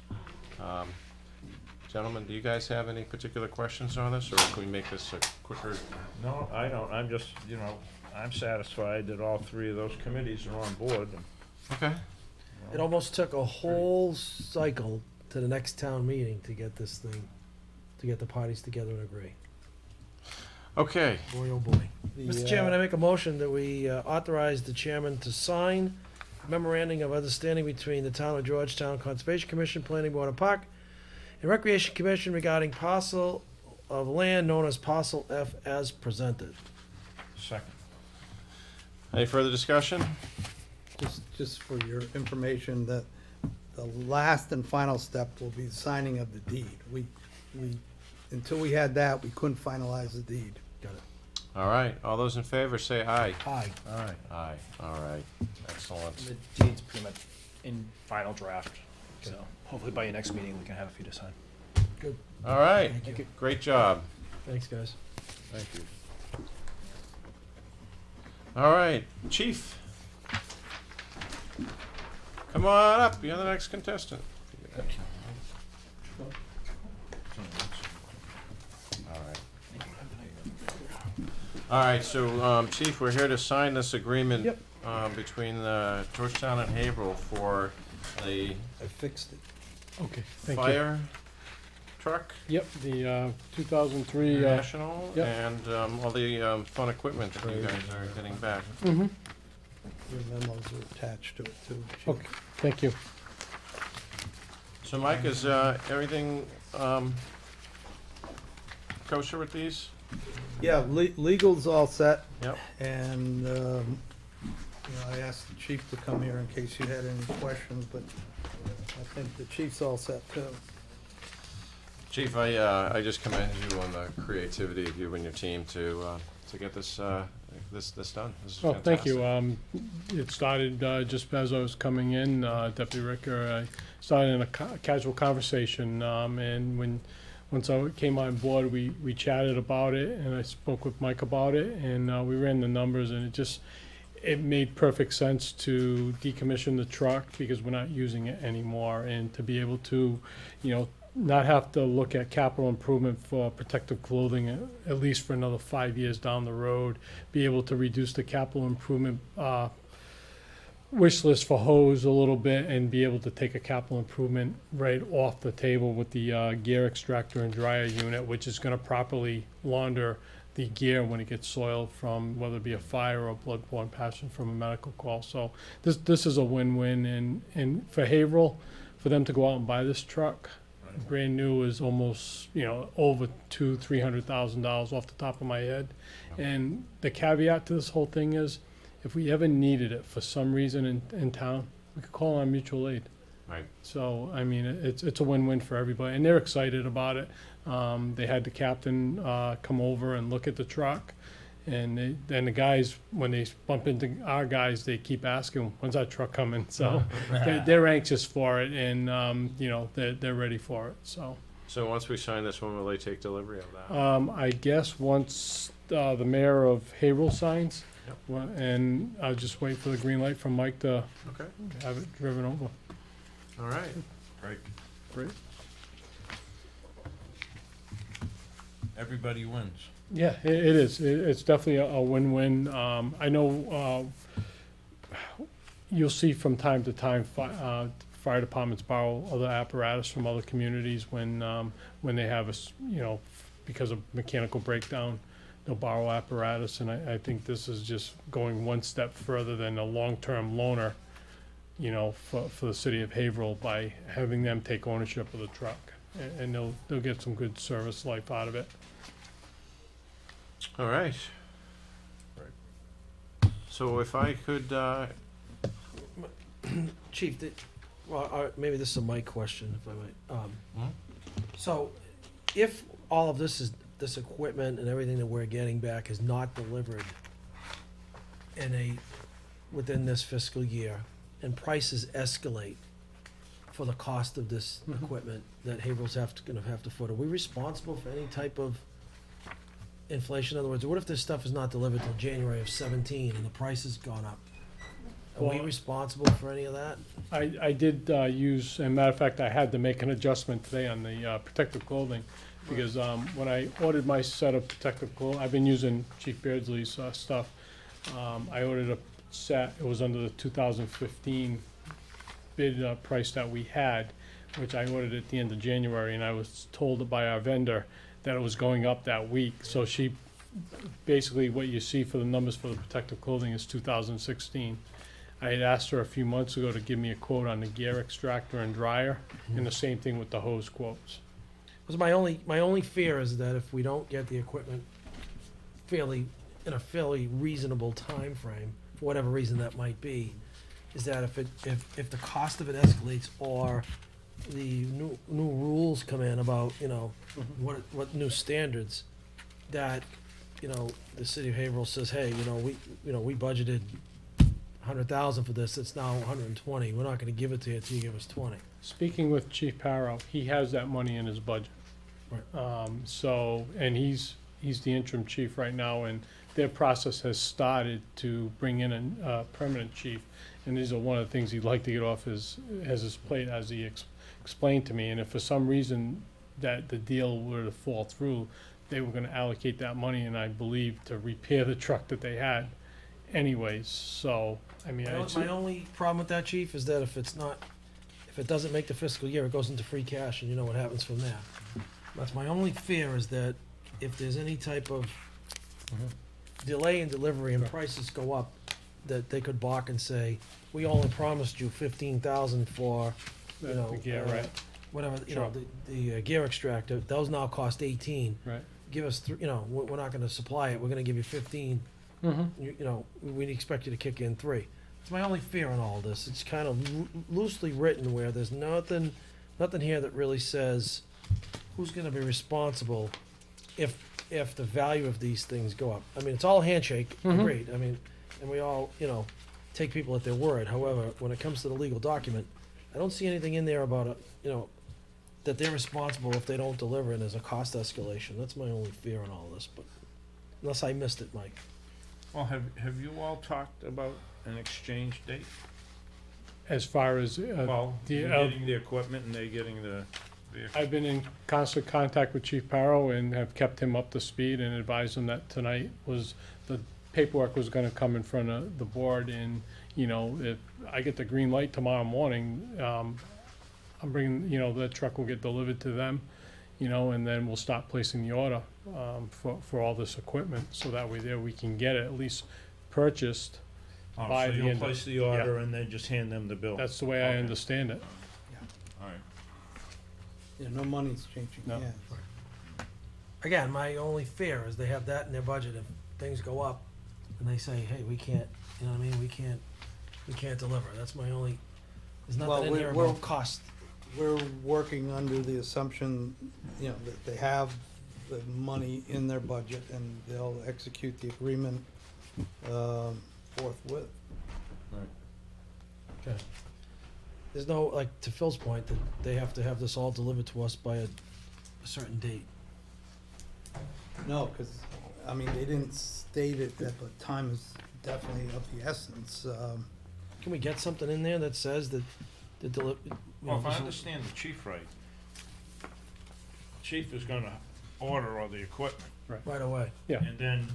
Gentlemen, do you guys have any particular questions on this, or can we make this a quicker? No, I don't. I'm just, I'm satisfied that all 3 of those committees are on board. Okay. It almost took a whole cycle to the next town meeting to get this thing, to get the parties together and agree. Okay. Boy, oh boy. Mr. Chairman, I make a motion that we authorize the chairman to sign memorandum of understanding between the Town of Georgetown Conservation Commission, Planning Board and Park, and Recreation Commission regarding parcel of land known as Parcel F as presented. Second. Any further discussion? Just for your information, that the last and final step will be the signing of the deed. Until we had that, we couldn't finalize the deed. Got it. All right, all those in favor say aye. Aye. Aye. Aye, all right, excellent. The deed's pretty much in final draft, so hopefully by your next meeting, we can have a few to sign. Good. All right, Thank you. great job. Thanks, guys. Thank you. All right, Chief. Come on up, you're the next contestant. All right. All right, so, Chief, we're here to sign this agreement Yep. between Georgetown and Haverhill for the I fixed it. Okay, thank you. fire truck, Yep, the 2003, National, yep. and all the fun equipment that you guys are getting back. mhm, Your memos are attached to it too. Chief. okay, thank you. So Mike, is everything kosher with these? Yeah, legal's all set, Yep. and, I asked the chief to come here in case you had any questions, but I think the chief's all set too. Chief, I just commend you on the creativity of you and your team to get this done. This is Oh, thank you. fantastic. It started just as I was coming in, Deputy Ricker, I started in a casual conversation, and once I came on board, we chatted about it, and I spoke with Mike about it, and we ran the numbers, and it made perfect sense to decommission the truck because we're not using it anymore, and to be able to, not have to look at capital improvement for protective clothing at least for another 5 years down the road, be able to reduce the capital improvement wish list for hose a little bit, and be able to take a capital improvement right off the table with the gear extractor and dryer unit, which is going to properly launder the gear when it gets soiled from whether it be a fire or a bloodborne passion from a medical call. So this is a win-win, and for Haverhill, for them to go out and buy this truck, brand new, is almost over $200,000-300,000 off the top of my head. And the caveat to this whole thing is, if we ever needed it for some reason in town, we could call on mutual aid. Right. So I mean, it's a win-win for everybody, and they're excited about it. They had the captain come over and look at the truck, and then the guys, when they bump into our guys, they keep asking, "When's our truck coming?" So they're anxious for it, and they're ready for it. So once we sign this, when will they take delivery of that? I guess once the mayor of Haverhill signs, Yep. and I'll just wait for the green light from Mike to Okay, have it driven over. all right. Great. Great. Everybody wins. Yeah, it is. It's definitely a win-win. I know you'll see from time to time fire departments borrow other apparatus from other communities when they have because of mechanical breakdown, they'll borrow apparatus, and I think this is just going one step further than a long-term loaner, for the city of Haverhill by having them take ownership of the truck, and they'll get some good service life out of it. All right. So if I could, Chief, maybe this is a Mike question, if I might. So, if all of this equipment and everything that we're getting back is not delivered within this fiscal year, and prices escalate for the cost of this equipment that Haverhill's gonna have to foot, are we responsible for any type of inflation? In other words, what if this stuff is not delivered till January of 17 and the price has gone up? Are we Well, responsible for any of that? I did use, and matter of fact, I had to make an adjustment today on the protective clothing, because when I ordered my set of protective clothing, I've been using Chief Beardsley's stuff. I ordered a set, it was under the 2015 bid price that we had, which I ordered at the end of January, and I was told by our vendor that it was going up that week. So basically what you see for the numbers for the protective clothing is 2016. I had asked her a few months ago to give me a quote on the gear extractor and dryer, and the same thing with the hose quotes. Because my only fear is that if we don't get the equipment in a fairly reasonable time frame, for whatever reason that might be, is that if the cost of it escalates or the new rules come in about, what new standards, that, the city of Haverhill says, hey, we budgeted 100,000 for this, it's now 120, we're not gonna give it to you until you give us 20. Speaking with Chief Parrow, he has that money in his budget. And he's the interim chief right now, and their process has started to bring in a permanent chief. And these are one of the things he'd like to get off his plate, as he explained to me. And if for some reason that the deal were to fall through, they were gonna allocate that money, and I believe to repair the truck that they had anyways. So, I mean, My only problem with that, chief, is that if it doesn't make the fiscal year, it goes into free cash, and you know what happens from there. That's my only fear, is that if there's any type of delay in delivery and prices go up, that they could balk and say, we only promised you 15,000 for, the gear, right? whatever, Sure. the gear extractor, those now cost 18. Right. Give us, we're not gonna supply it, we're gonna give you 15. We expect you to kick in 3. It's my only fear in all this. It's kind of loosely written, where there's nothing here that really says who's gonna be responsible if the value of these things go up. I mean, it's all handshake, agreed. I mean, and we all, take people at their word. However, when it comes to the legal document, I don't see anything in there about, that they're responsible if they don't deliver and there's a cost escalation. That's my only fear in all this, but unless I missed it, Mike. Well, have you all talked about an exchange date? As far as, Well, the, you getting the equipment and they getting the vehicle? I've been in constant contact with Chief Parrow and have kept him up to speed and advised him that tonight the paperwork was gonna come in front of the board, and, if I get the green light tomorrow morning, I'm bringing, the truck will get delivered to them, and then we'll start placing the order, for all this equipment, so that way there we can get it at least purchased. Oh, by so the you'll end of- place the order and then just hand them the bill? That's the way I Okay. understand it. All right. Yeah, no money's changing No. hands. Again, my only fear is they have that in their budget. If things go up and they say, hey, we can't, we can't deliver. That's my only, there's Well, nothing in here we're- about cost. We're working under the assumption, that they have the money in their budget and they'll execute the agreement forthwith. Okay. There's no, like, to Phil's point, that they have to have this all delivered to us by a certain date. No, because, they didn't state it, that the time is definitely of the essence. Can we get something in there that says that the Well, if I understand the chief right, chief is gonna order all the equipment, right away? Yeah. and then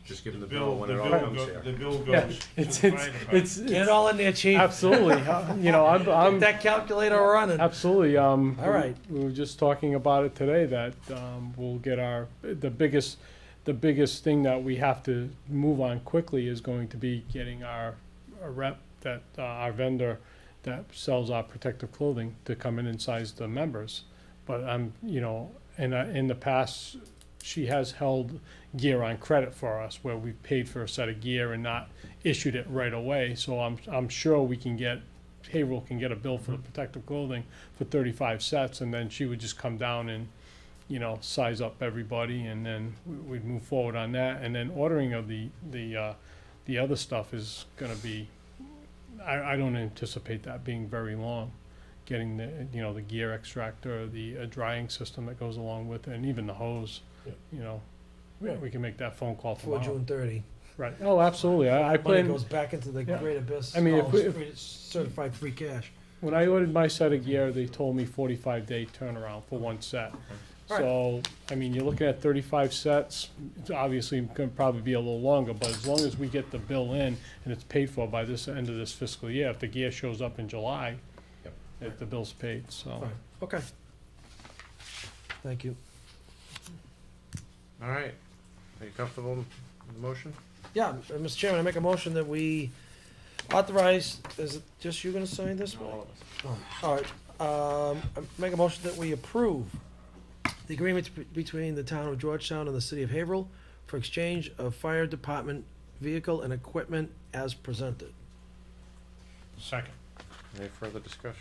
Just give them the the bill bill, when the it all bill comes go- here. the bill Yeah, goes to it's, the it's, fire department. it's, Get it all in there, chief. absolutely, Get I'm, that calculator running. absolutely, All right. we were just talking about it today, that, we'll get the biggest thing that we have to move on quickly is going to be getting our rep, that, our vendor that sells our protective clothing, to come in and size the members. But in the past, she has held gear on credit for us, where we've paid for a set of gear and not issued it right away. So I'm sure we can get, Haverhill can get a bill for the protective clothing for 35 sets, and then she would just come down and, size up everybody, and then we'd move forward on that. And then ordering of the other stuff is gonna be, I don't anticipate that being very long. Getting the gear extractor, the drying system that goes along with it, and even the hose, we can make that phone call Before tomorrow. June 30. Right, oh, absolutely, I Money plan, goes back into the Yeah. great abyss. I mean, if called we- free- certified free cash. when I ordered my set of gear, they told me 45-day turnaround for one set. Right. So, you're looking at 35 sets, it's obviously gonna probably be a little longer, but as long as we get the bill in and it's paid for by this end of this fiscal year, if the gear shows up in July, the bill's paid, so. Fine. Okay. Thank you. All right. Are you comfortable with the motion? Yeah, Mr. Chairman, I make a motion that we Authorize, is it just you gonna sign this one? All right, I make a motion that we approve the agreement between the town of Georgetown and the city of Haverhill for exchange of fire department vehicle and equipment as presented. Second. Any further discussion?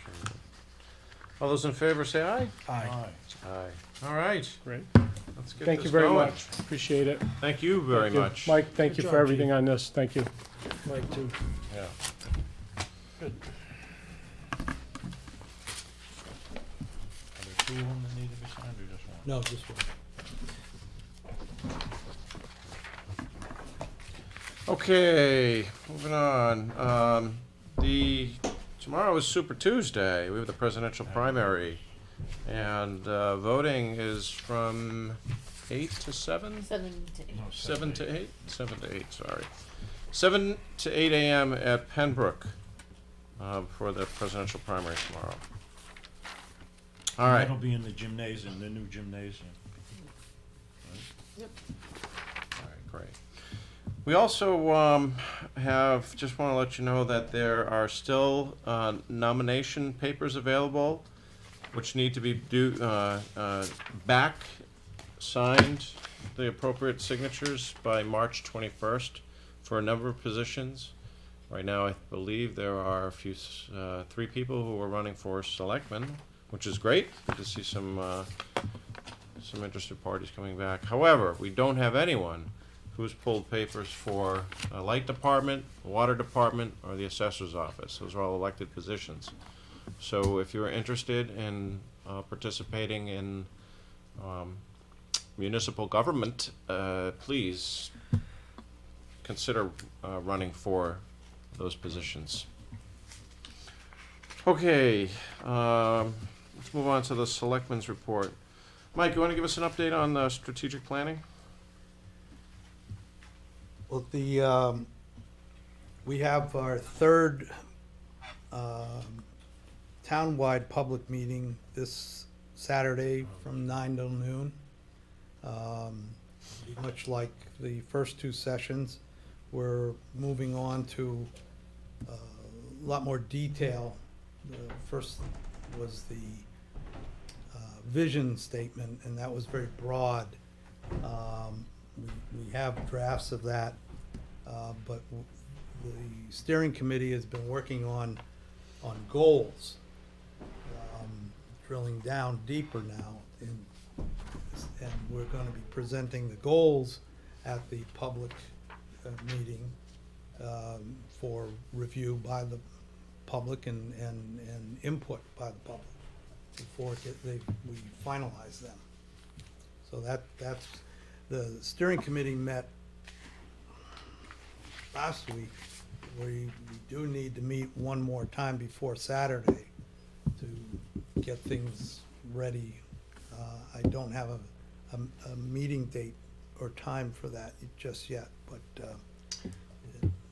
All those in favor say aye. Aye. Aye. All right, Great. let's get Thank you this very going. much. Appreciate it. Thank you very Thank you. much. Mike, thank Good you job, for everything Chief. on this. Thank you. Mike, too. Yeah. Are there two of them that need to be signed or just one? No, just one. Okay, moving on. Tomorrow is Super Tuesday. We have the presidential primary. And voting is from 8 to 7? 7 to 8. No, 7 to 8? 7 to 8, sorry. 7 to 8 a.m. at Pembroke for the presidential primary tomorrow. All right. That'll be in the gymnasium, the new gymnasium. All right, great. We also just want to let you know that there are still nomination papers available, which need to be back signed, the appropriate signatures by March 21st for a number of positions. Right now, I believe there are three people who are running for selectmen, which is great. Good to see some interested parties coming back. However, we don't have anyone who's pulled papers for a light department, water department, or the assessor's office. Those are all elected positions. So if you're interested in participating in municipal government, please consider running for those positions. Okay, let's move on to the selectmen's report. Mike, you want to give us an update on the strategic planning? Well, we have our third townwide public meeting this Saturday from 9 till noon. Much like the first two sessions, we're moving on to a lot more detail. The first was the vision statement, and that was very broad. We have drafts of that, but the steering committee has been working on goals, drilling down deeper now, and we're going to be presenting the goals at the public meeting for review by the public and input by the public before we finalize them. So that's the steering committee met last week. We do need to meet one more time before Saturday to get things ready. I don't have a meeting date or time for that just yet, but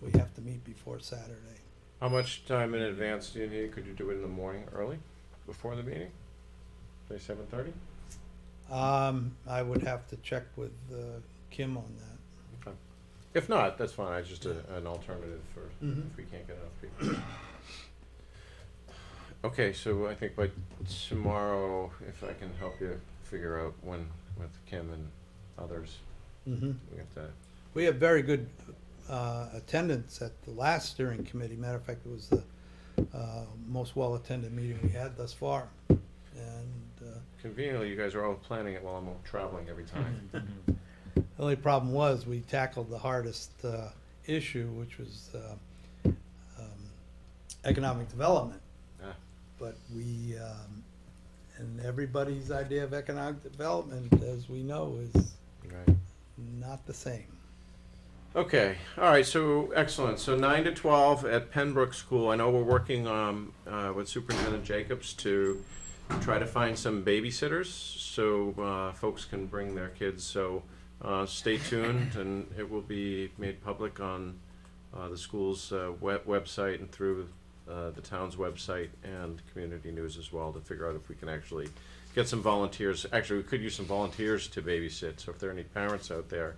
we have to meet before Saturday. How much time in advance do you need? Could you do it in the morning early, before the meeting? Say 7:30? I would have to check with Kim on that. Okay. If not, that's fine. It's just an alternative for if we can't get enough people. Okay, so I think by tomorrow, if I can help you figure out when with Kim and others, Mm-hmm. we get that. We have very good attendance at the last steering committee. Matter of fact, it was the most well-attended meeting we had thus far. And Conveniently, you guys are all planning it while I'm traveling every time. the only problem was we tackled the hardest issue, which was economic development. Ah. But and everybody's idea of economic development, as we know, is Right. not the same. Okay, all right, so excellent. So 9 to 12 at Pembroke School. I know we're working with Superintendent Jacobs to try to find some babysitters so folks can bring their kids. So stay tuned, and it will be made public on the school's website and through the town's website and community news as well to figure out if we can actually get some volunteers. Actually, we could use some volunteers to babysit. So if there are any parents out there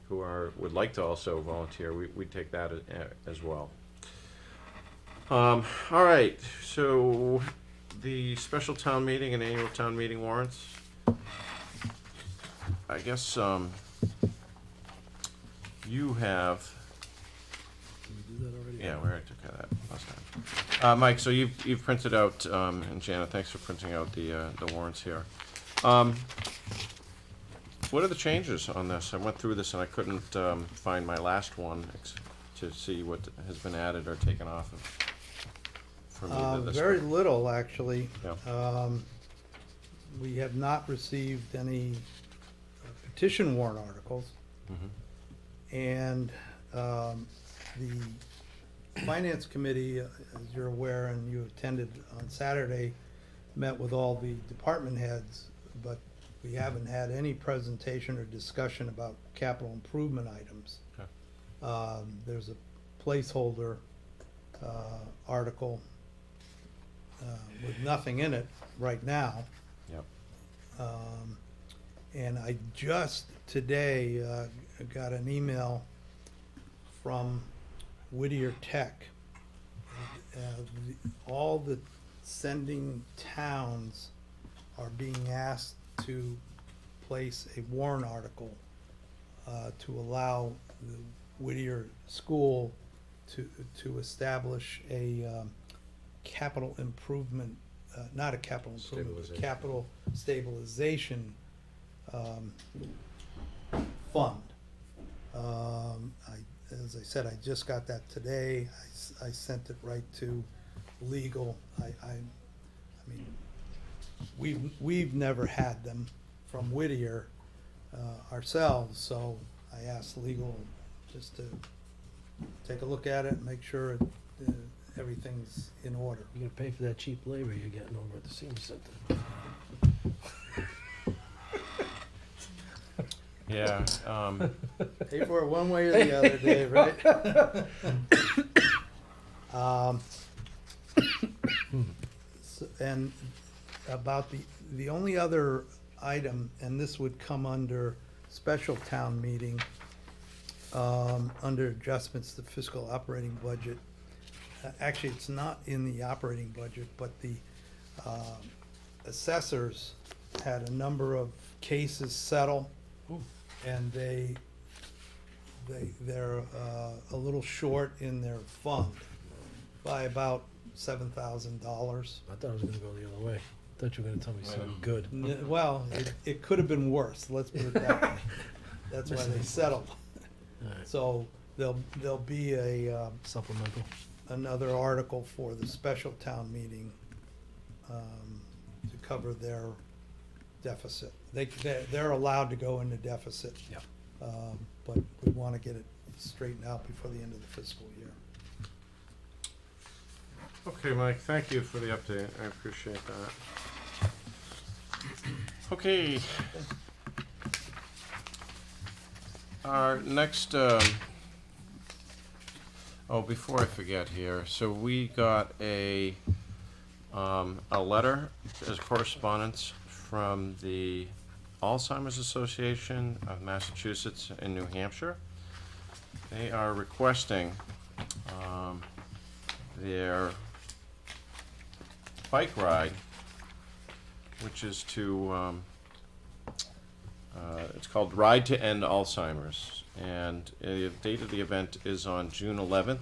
who would like to also volunteer, we'd take that as well. All right, so the special town meeting and annual town meeting warrants. I guess, you have, Did we do that already? yeah, we already took care of that last time. Mike, so you've printed out, and Jana, thanks for printing out the warrants here. What are the changes on this? I went through this and I couldn't, find my last one to see what has been added or taken off of. From either this Very one. little, actually. Yeah. We have not received any petition warrant articles. Mhm. And the Finance Committee, as you're aware, and you attended on Saturday, met with all the department heads, but we haven't had any presentation or discussion about capital improvement items. Okay. There's a placeholder article with nothing in it right now. Yep. And I just today got an email from Whittier Tech. All the sending towns are being asked to place a warrant article to allow the Whittier School to establish a capital improvement, not a capital improvement, but Stabilization. capital stabilization fund. As I said, I just got that today. I sent it right to legal. I mean, we've never had them from Whittier ourselves, so I asked legal just to take a look at it and make sure everything's in order. You're gonna pay for that cheap labor you're getting over at the senior center. Yeah, Pay for it one way or the other, Dave, right? And about the only other item, and this would come under special town meeting, under adjustments to fiscal operating budget. Actually, it's not in the operating budget, but the assessors had a number of cases settle. Ooh. And they're a little short in their fund by about $7,000. I thought I was gonna go the other way. I thought you were gonna tell me something good. Well, it could have been worse, let's put it that way. That's why they settled. Alright, So there'll be supplemental. another article for the special town meeting to cover their deficit. They're allowed to go into deficit. Yep. But we want to get it straightened out before the end of the fiscal year. okay, Mike, thank you for the update, I appreciate that. Okay. Our next, before I forget here, so we got a letter as correspondence from the Alzheimer's Association of Massachusetts and New Hampshire. They are requesting their bike ride, which is to, it's called Ride to End Alzheimer's. And the date of the event is on June 11th.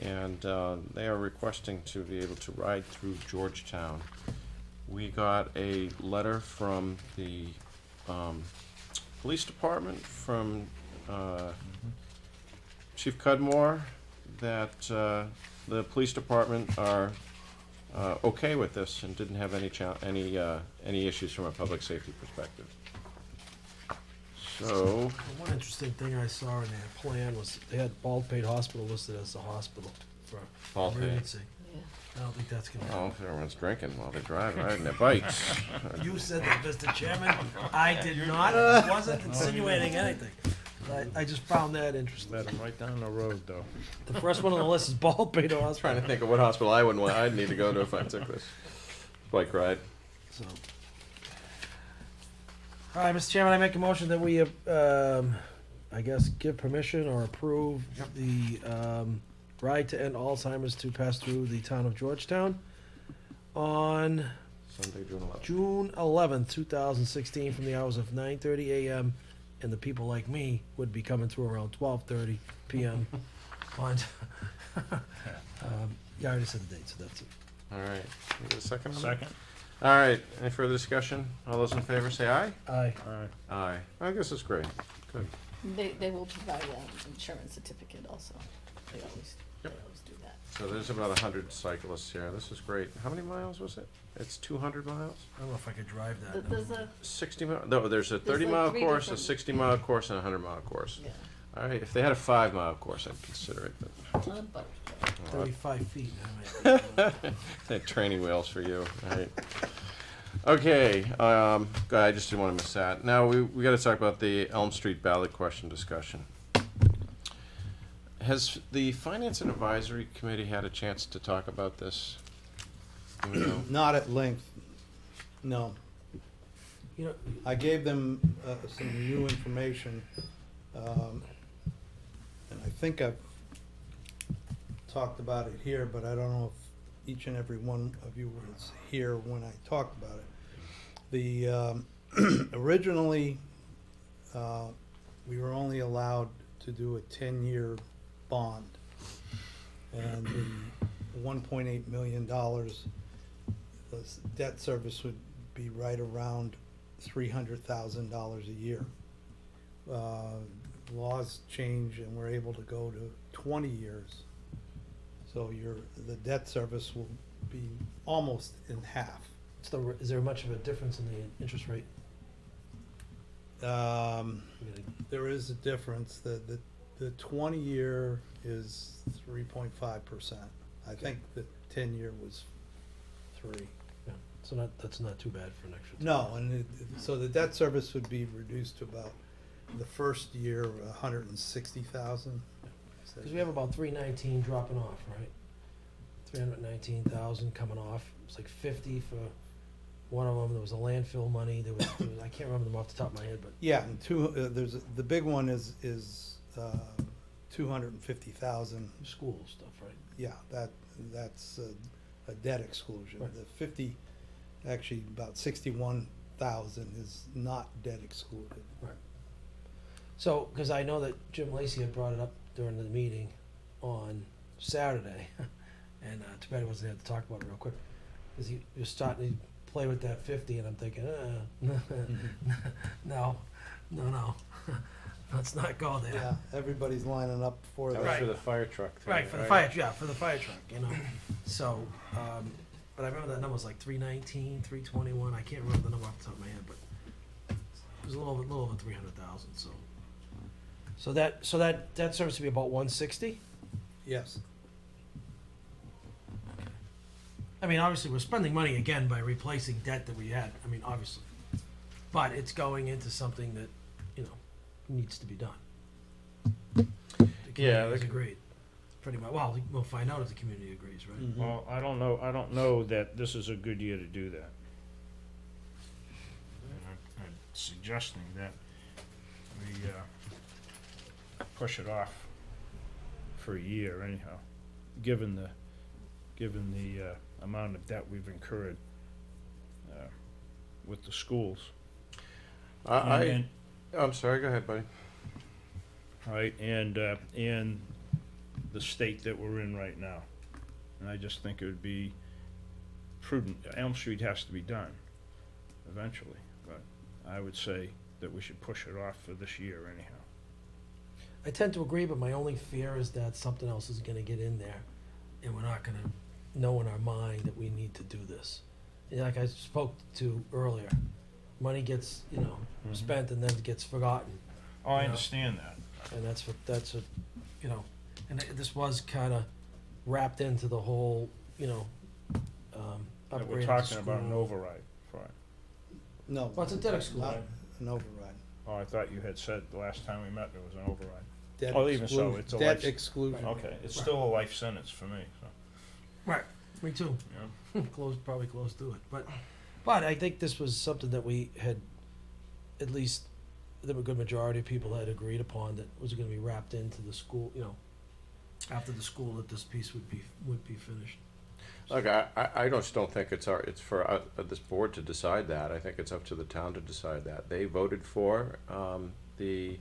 And they are requesting to be able to ride through Georgetown. We got a letter from the police department, from Chief Cudmore, that the police department are okay with this and didn't have any issues from a public safety perspective. So, One interesting thing I saw in their plan was they had Baldpate Hospital listed as the hospital for Baldpate. emergency. I don't think that's gonna oh, happen. if everyone's drinking while they drive, riding their bikes. You said that, Mr. Chairman. I did not, wasn't insinuating anything. I just found that interesting. Let them right down the road, though. The first one on the list is Baldpate Trying Hospital. to think of what hospital I'd need to go to if I took this bike ride. So. All right, Mr. Chairman, I make a motion that we, I guess, give permission or approve the Ride to End Alzheimer's to pass through the town of Georgetown on Sunday, June 11th. June 11th, 2016, from the hours of 9:30 a.m. And the people like me would be coming through around 12:30 p.m. on, yeah, I already said the date, so that's it. All right. You get a second? on that? Second? All right. Any further discussion? All those in favor say aye. Aye. Alright. Aye. I guess it's great. Good. They will provide an insurance certificate also. They always do that. So there's about 100 cyclists here. This is great. How many miles was it? It's 200 miles? I don't know if I could drive that. There's a, 60 mile? No, there's a There's like 30-mile three course, a different- 60-mile course, and a 100-mile course. yeah, All right. If they had a 5-mile course, I'd consider it. But but 35 feet. I might be- they had training wheels for you. All right. Okay. God, I just didn't want to miss that. Now we got to talk about the Elm Street ballot question discussion. Has the Finance and Advisory Committee had a chance to talk about this? You know? Not at length, no. You know, I gave them some new information, and I think I've talked about it here, but I don't know if each and every one of you was here when I talked about it. The, originally, we were only allowed to do a 10-year bond. And the $1.8 million, the debt service would be right around $300,000 a year. Laws change and we're able to go to 20 years. So the debt service will be almost in half. is there much of a difference in the interest rate? There is a difference. The 20-year is 3.5%. I think the 10-year was 3. Yeah, so that's not too bad for an extra. No, and so the debt service would be reduced to about, the first year, 160,000. Because we have about 319 dropping off, right? 319,000 coming off. It's like 50 for one of them. There was a landfill money. There was I can't remember them off the top of my head, but Yeah, and the big one is 250,000. school stuff, right? Yeah, that's a debt exclusion. Right. The 50, actually about 61,000 is not debt excluded. So, because I know that Jim Lacy had brought it up during the meeting on Saturday, and too bad he wasn't there to talk about it real quick, because he was starting to play with that 50, and I'm thinking, no, let's not go there. Yeah, everybody's lining up for That that. was for the fire truck. thing, Right, for the fire truck, you know. So, but I remember that number was like 319, 321. I can't remember the number off the top of my head, but it was a little over 300,000. So that service would be about 160. Yes. I mean, obviously, we're spending money again by replacing debt that we had. I mean, obviously, but it's going into something that needs to be done. The Yeah, community has agreed. Pretty much. Well, we'll find out if the community agrees, right? Mhm. Well, I don't know that this is a good year to do that. And I'm suggesting that we push it off for a year anyhow, given the amount of debt we've incurred with the schools. And- I'm sorry. Go ahead, buddy. right, and the state that we're in right now. And I just think it would be prudent. Elm Street has to be done eventually, but I would say that we should push it off for this year anyhow. I tend to agree, but my only fear is that something else is gonna get in there, and we're not gonna know in our mind that we need to do this. And like I spoke to earlier, money gets, spent and then gets forgotten, Oh, I Yeah. understand that. and that's what, and this was kinda wrapped into the whole, That upgrade we're of the talking about an school. override for it. No. Well, it's a debt exclusion. Not an override. Oh, I thought you had said the last time we met there was an override. Debt Oh, even so, exclu- it's a Debt life- exclusion. Okay, it's still a life sentence for me, so, Right, me too. yeah. Probably close to it, but I think this was something that we had, at least, the good majority of people had agreed upon, that was gonna be wrapped into the school, after the school that this piece would be finished. Look, I just don't think it's for this board to decide that. I think it's up to the town to decide that. They voted for the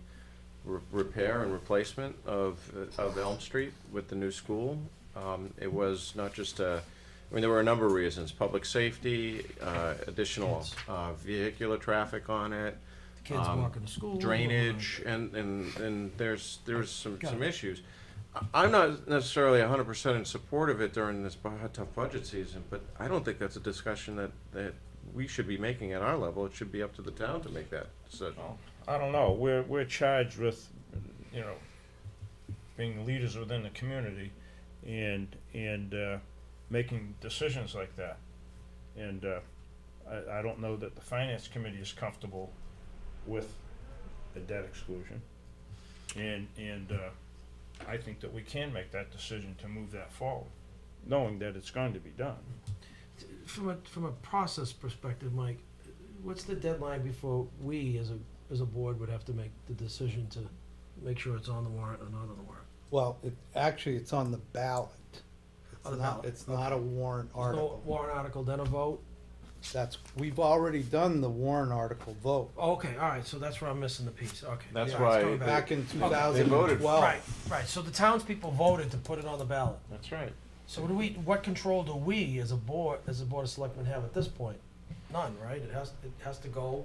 repair and replacement of Elm Street with the new school. It was not just I mean, there were a number of reasons: public safety, additional vehicular traffic on it, Kids walking to school. drainage, and there's some issues. I'm not necessarily 100% in support of it during this tough budget season, but I don't think that's a discussion that we should be making at our level. It should be up to the town to make that decision. Well, I don't know, we're charged with, you know, being leaders within the community and making decisions like that. And I don't know that the finance committee is comfortable with a debt exclusion. And I think that we can make that decision to move that forward, knowing that it's going to be done. From a process perspective, Mike, what's the deadline before we as a board would have to make the decision to make sure it's on the warrant or not on the warrant? Well, actually, it's on the ballot. On the ballot, It's not a warrant There's article. no warrant article, then a vote? We've already done the warrant article vote. Okay, all right, so that's where I'm missing the piece, okay. That's Yeah, why it's coming Back in They voted. 2012. Right, so the townspeople voted to put it on the ballot. That's right. So what control do we as a board of selectmen have at this point? None, right? It has to go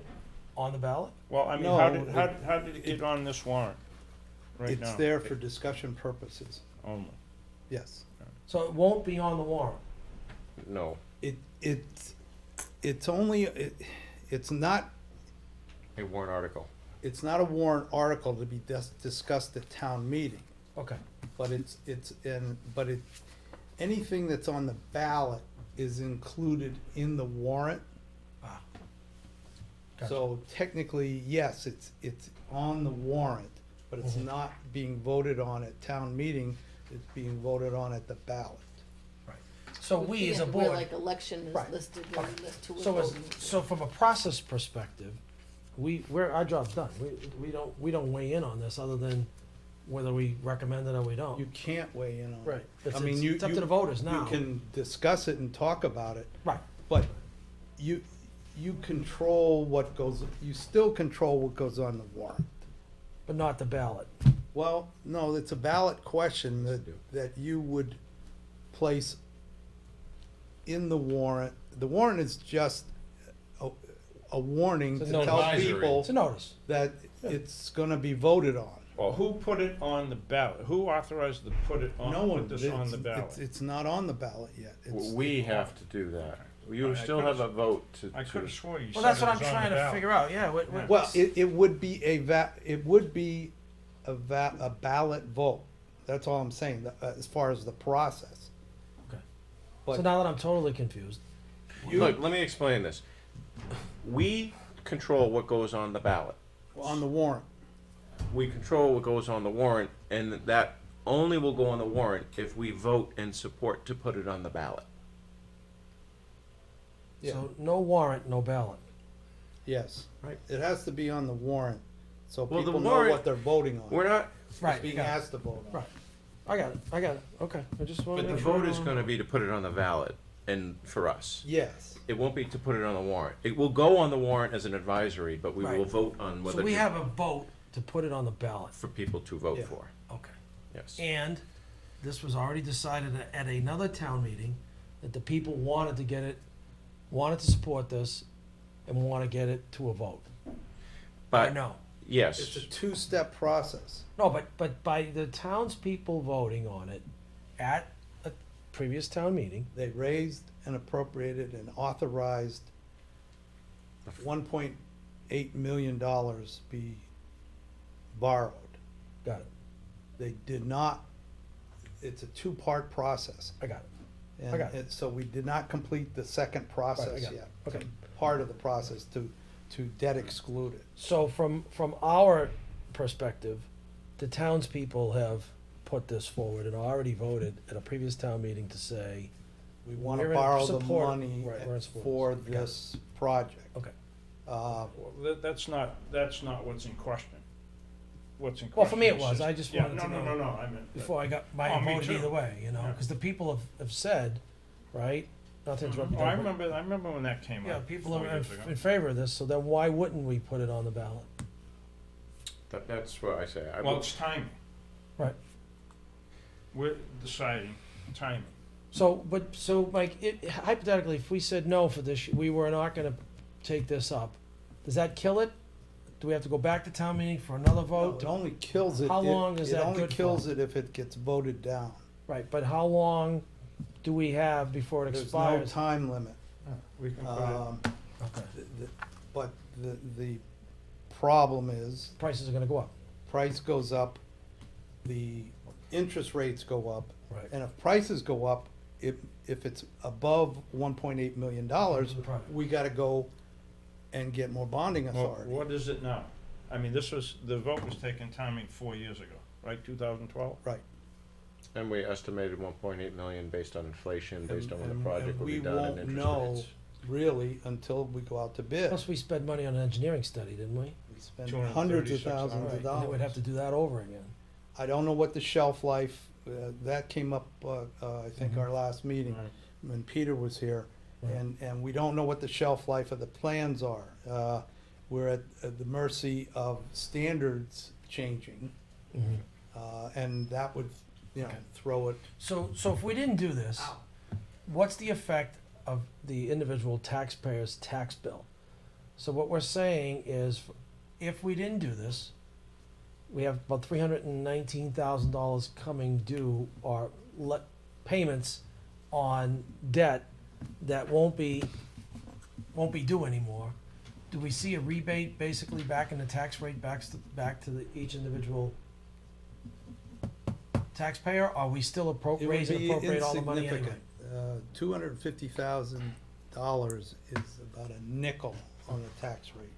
on the ballot? Well, I mean, No, how did it get on this warrant right now? It's there for discussion purposes, Only. yes. So it won't be on the warrant? No, It's only, it's not a warrant article. a warrant article to be discussed at town meeting, Okay, but anything that's on the ballot is included in the warrant. gotcha. So technically, yes, it's on the warrant, but it's Mhm. not being voted on at town meeting, it's being voted on at the ballot. So we as a Where board, like election is Right. listed, Okay. and list two so voting. from a process perspective, our job's done. We don't weigh in on this other than whether we recommend it or we don't. You can't weigh in on it. Right. I mean, you. It's up to you- the voters now. You can discuss it and talk about it, Right, but you control you still control what goes on the warrant. but not the ballot. Well, no, it's a ballot question that you would place in the warrant. The warrant is just a warning It's to a tell advisory. people It's a notice. that it's gonna be voted on. Well, who put it on the ballot? Who authorized to put it on, No one, put this on the it's, ballot? it's not on the ballot yet. It's- We have to do that. You I still could've- have a vote to. I could have swore you said Well, that's it what I'm was on the trying to ballot. figure out, yeah. Yeah. Well, it would be a ballot vote. That's all I'm saying, as far as the process. Okay. But So now that I'm totally confused, Look, let me explain this. We control what goes on the ballot. on the warrant, We control what goes on the warrant, and that only will go on the warrant if we vote and support to put it on the ballot. yeah, so no warrant, no ballot. yes. Right. It has to be on the warrant, so Well, the people know warrant- what they're voting on. We're not, Right, Being got it. asked to vote on. Right. I got it, okay, I just wanna but the make sure. vote is gonna be to put it on the ballot, and for us. Yes, It won't be to put it on the warrant. It will go on the warrant as an advisory, but we will Right. vote on whether So we to- have a vote to put it on the ballot, for people to vote Yeah. for. okay. Yes. And this was already decided at another town meeting, that the people wanted to support this and wanna get it to a vote. Or But no? yes, it's a two-step process. No, but by the townspeople voting on it at a previous town meeting, They raised and appropriated and authorized $1.8 million be borrowed. got it, They did not, it's a two-part process. I got it. And got it. so we did not complete the second process got it. yet. Okay. Part of the process to debt exclude it. So from our perspective, the townspeople have put this forward and already voted at a previous town meeting to say, We want We're to in borrow the support- money right, we're in support. for Got it. this project. okay, Uh, Well, that's not what's in question. what's in question. Well, for me it is was. I just yeah, wanted to know. No, I meant. Before I got my Oh, me voted too. either way, you know, Yeah. because the people have said, right, not to interrupt you, Oh, I Doug, but- remember when that came up. yeah, people 4 are years ago. in favor of this, so then why wouldn't we put it on the ballot? That's what I say. Well, it's timing. Right. We're deciding timing. So, Mike, hypothetically, if we said no for this, we were not gonna take this up, does that kill it? Do we have to go back to town meeting for another No, vote? it only kills it. How long is that It only good for? kills it if it gets voted down. Right, but how long do we have before it There's no expires? time limit. We can put it, Okay, But the problem is, prices are gonna go up. price goes up, the interest rates go up, Right. and if prices go up, if it's above $1.8 million, Into the project. we gotta go and get more bonding well, authority. what is it now? I mean, the vote was taken timing 4 years ago, right, 2012? Right. And we estimated 1.8 million based on inflation, based on when the And- project and will be we done and won't interest know rates. really until we go out to bid. Plus, we spent money on an engineering study, didn't we? We spend 236 hundreds of thousands Right, of and then dollars. we'd have to do that over again. I don't know what the shelf life, that came up, I think our last meeting, Right. when Peter was here. Right. And we don't know what the shelf life of the plans are. We're at the mercy of standards changing, and that would, Okay. throw it. So if we didn't do this, what's the effect of the individual taxpayer's tax bill? So what we're saying is, if we didn't do this, we have about $319,000 coming due, or payments on debt that won't be due anymore. Do we see a rebate basically back in the tax rate, back to each individual taxpayer? Or are we still It would raise and be appropriate all the money anyway? insignificant. $250,000 is about a nickel on the tax rate.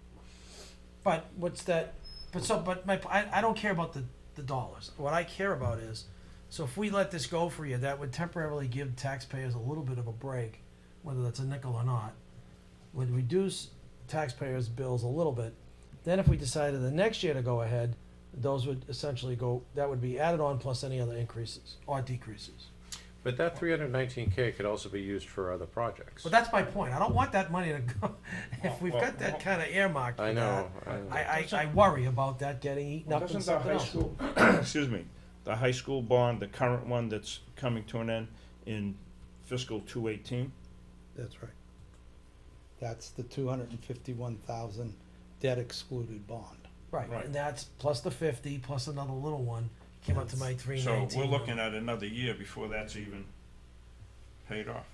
But what's that, I don't care about the dollars. What I care about is, so if we let this go for you, that would temporarily give taxpayers a little bit of a break, whether that's a nickel or not. Would reduce taxpayers' bills a little bit. Then if we decided the next year to go ahead, those would essentially that would be added on plus any other increases or decreases. But that 319K could also be used for other projects. But that's my point. I don't want that money to go, if we've got that kind of earmarked for I know. that, I worry about that getting eaten up in Doesn't the something high else. school, excuse me, the high school bond, the current one that's coming to an end in fiscal 218? That's right. That's the 251,000 debt excluded bond. Right, Right. and that's plus the 50, plus another little one, came up to my So 319. we're looking at another year before that's even paid off.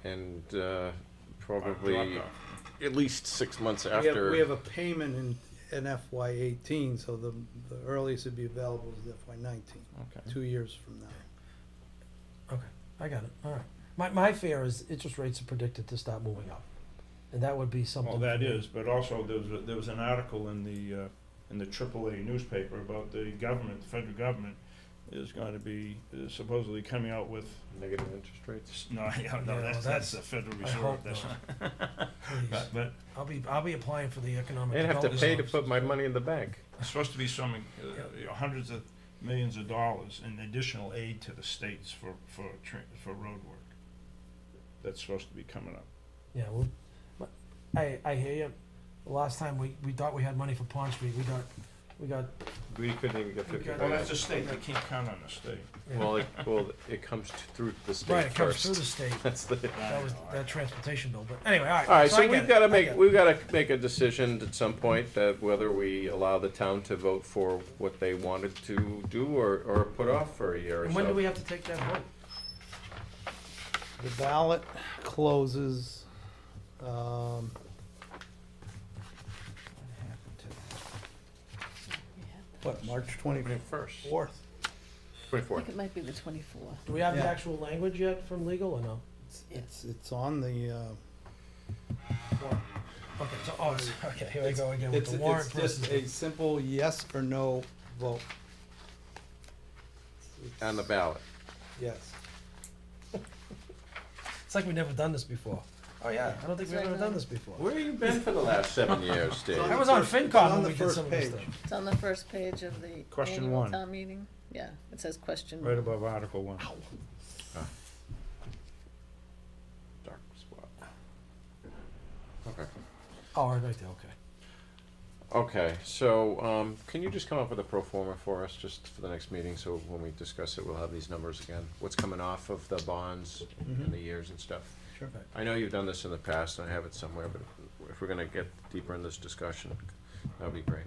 And or probably dropped off. at least 6 months We after. have a payment in FY '18, so the earliest it'd be available is FY '19, Okay. 2 years from now. Okay, I got it, all right. My fear is interest rates are predicted to start moving up, and that would be something. Well, that for me. is, but also there was an article in the AAA newspaper about the government, the federal government is going to be supposedly coming out with, Negative interest rates. no, Yeah, well, that's the Federal I Reserve, hope that's not. not. Please. But I'll be applying for the economic. I'd have to development pay to office. put my money in the bank. it's supposed to be some, hundreds of millions of dollars in additional aid to the states for road work. That's supposed to be coming up. Yeah, well, I hear you. The last time we thought we had money for Pond Street, we got, We couldn't even get We 50 got- Well, grand. that's a state, they can't count on the state. Well, it comes through the state right, it comes first. through the state. That's the. That was that transportation bill, but anyway, all right. All right, I so get we've it, got I to get it. we've got to make a decision at some point that whether we allow the town to vote for what they wanted to do or put off for a year or And so. when do we have to take that vote? The ballot closes, what, March 24th? First, I 24th. think it might be the 24th. Do we have the Yeah. actual language yet from legal or no? It's on the, Okay, so, okay, here we go again with it's the warrant just versus. a simple yes or no vote. On the ballot. Yes. It's like we've never done this before. Oh, yeah, I don't think we've ever done this before. Where have you been for the last 7 years, Steve? I was on It's on FinCom when the we did first some of this page. stuff. It's on the first page of the Question annual one. town meeting. Yeah, it says question Right one. above Article 1. Dark spot. Okay. Oh, right there, okay. Okay, so, can you just come up with a pro forma for us, just for the next meeting, so when we discuss it, we'll have these numbers again? What's coming off of the bonds and the years and stuff? Sure. I know you've done this in the past, and I have it somewhere, but if we're gonna get deeper in this discussion, that'd be great.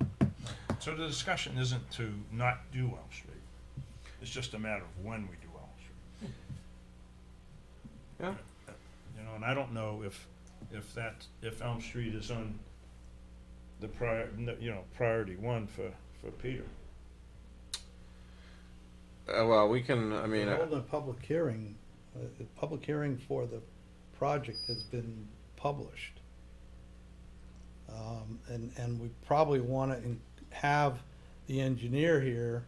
So the discussion isn't to not do Elm Street. It's just a matter of when we do Elm Street. Yeah. You know, and I don't know if Elm Street is on the priority one for Peter. Well, we can, I mean, We're holding a public hearing. The public hearing for the project has been published. And we probably want to have the engineer here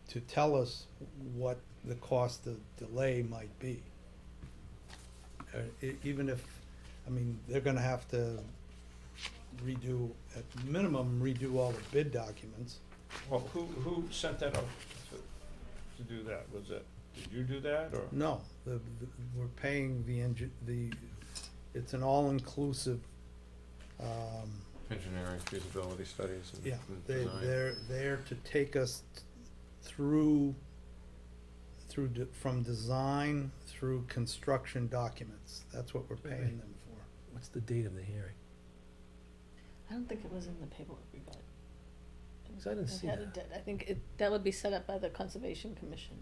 to tell us what the cost of delay might be. Even if, I mean, they're gonna have to redo, at minimum, redo all the bid documents. Well, who sent that up to do that? Was it, did you do that, or? No, we're paying it's an all-inclusive, engineering feasibility studies and yeah, and they, design. they're there to take us through, from design through construction documents. That's what we're paying them for. What's the date of the hearing? I don't think it was in the paperwork we got. So I didn't It see had a that. date. I think that would be set up by the Conservation Commission.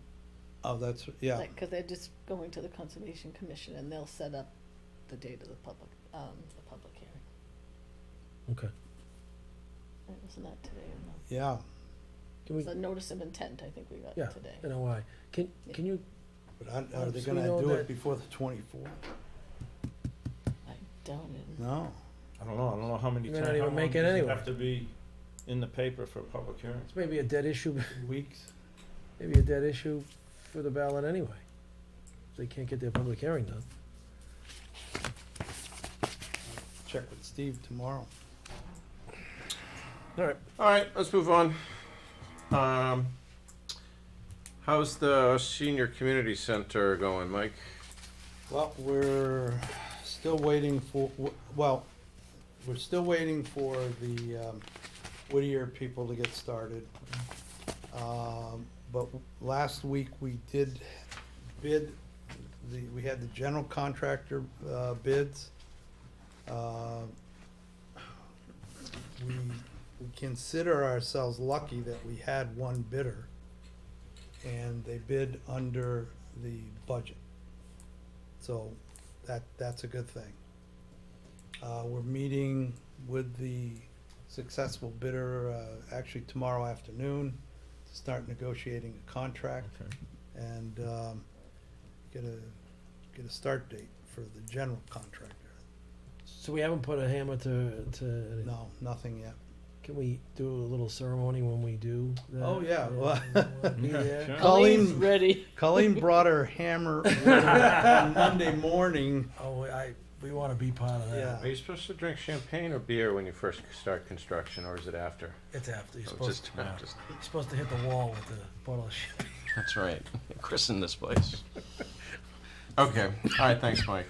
Oh, that's, yeah, Like, cause they're just going to the Conservation Commission and they'll set up the date of the public hearing. Okay. Right, wasn't that today or no? yeah. Can we, It's a notice of intent, I think we got yeah, today. NOI. Can you, But are they So we gonna know do that- it before the 24th? I doubt it. No. I don't know how many You may times. not even make it anyway. Have to be in the paper for public hearings. it's maybe a dead issue, 2 weeks? maybe a dead issue for the ballot anyway. If they can't get their public hearing done. Check with Steve tomorrow. All right. All right, let's move on. How's the senior community center going, Mike? Well, we're still waiting for, well, we're still waiting for the Whittier people to get started. But last week we did bid, we had the general contractor bids. We consider ourselves lucky that we had one bidder, and they bid under the budget. So that's a good thing. We're meeting with the successful bidder actually tomorrow afternoon to start negotiating a contract and get a start date for the general contractor. So we haven't put a hammer to, No, nothing yet. can we do a little ceremony when we do that? Oh, yeah, well- Be there? Sure. Colleen's Colleen- ready. Colleen brought her hammer with her on Monday morning. Oh, we wanna be part of that. Yeah. Are you supposed to drink champagne or beer when you first start construction, or is it after? It's after, you're Oh, supposed just- to, just- you're supposed to hit the wall with the bottle of shit. That's right. Christen this place. Okay, all right, thanks, Mike.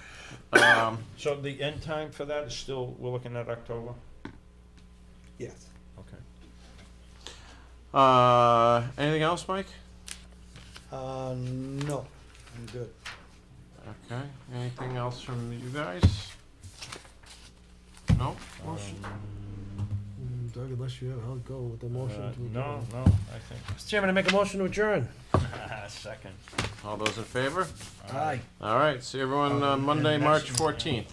So the end time for that is still, we're looking at October? Yes. Okay. Anything else, Mike? No, I'm good. Okay, anything else from you guys? No? Motion? Doug, unless you have, I'll go with the motion to adjourn. No, I think. Mr. Chairman, I make a motion to adjourn. Second. All those in favor? Aye. All right, see everyone Monday, March 14th.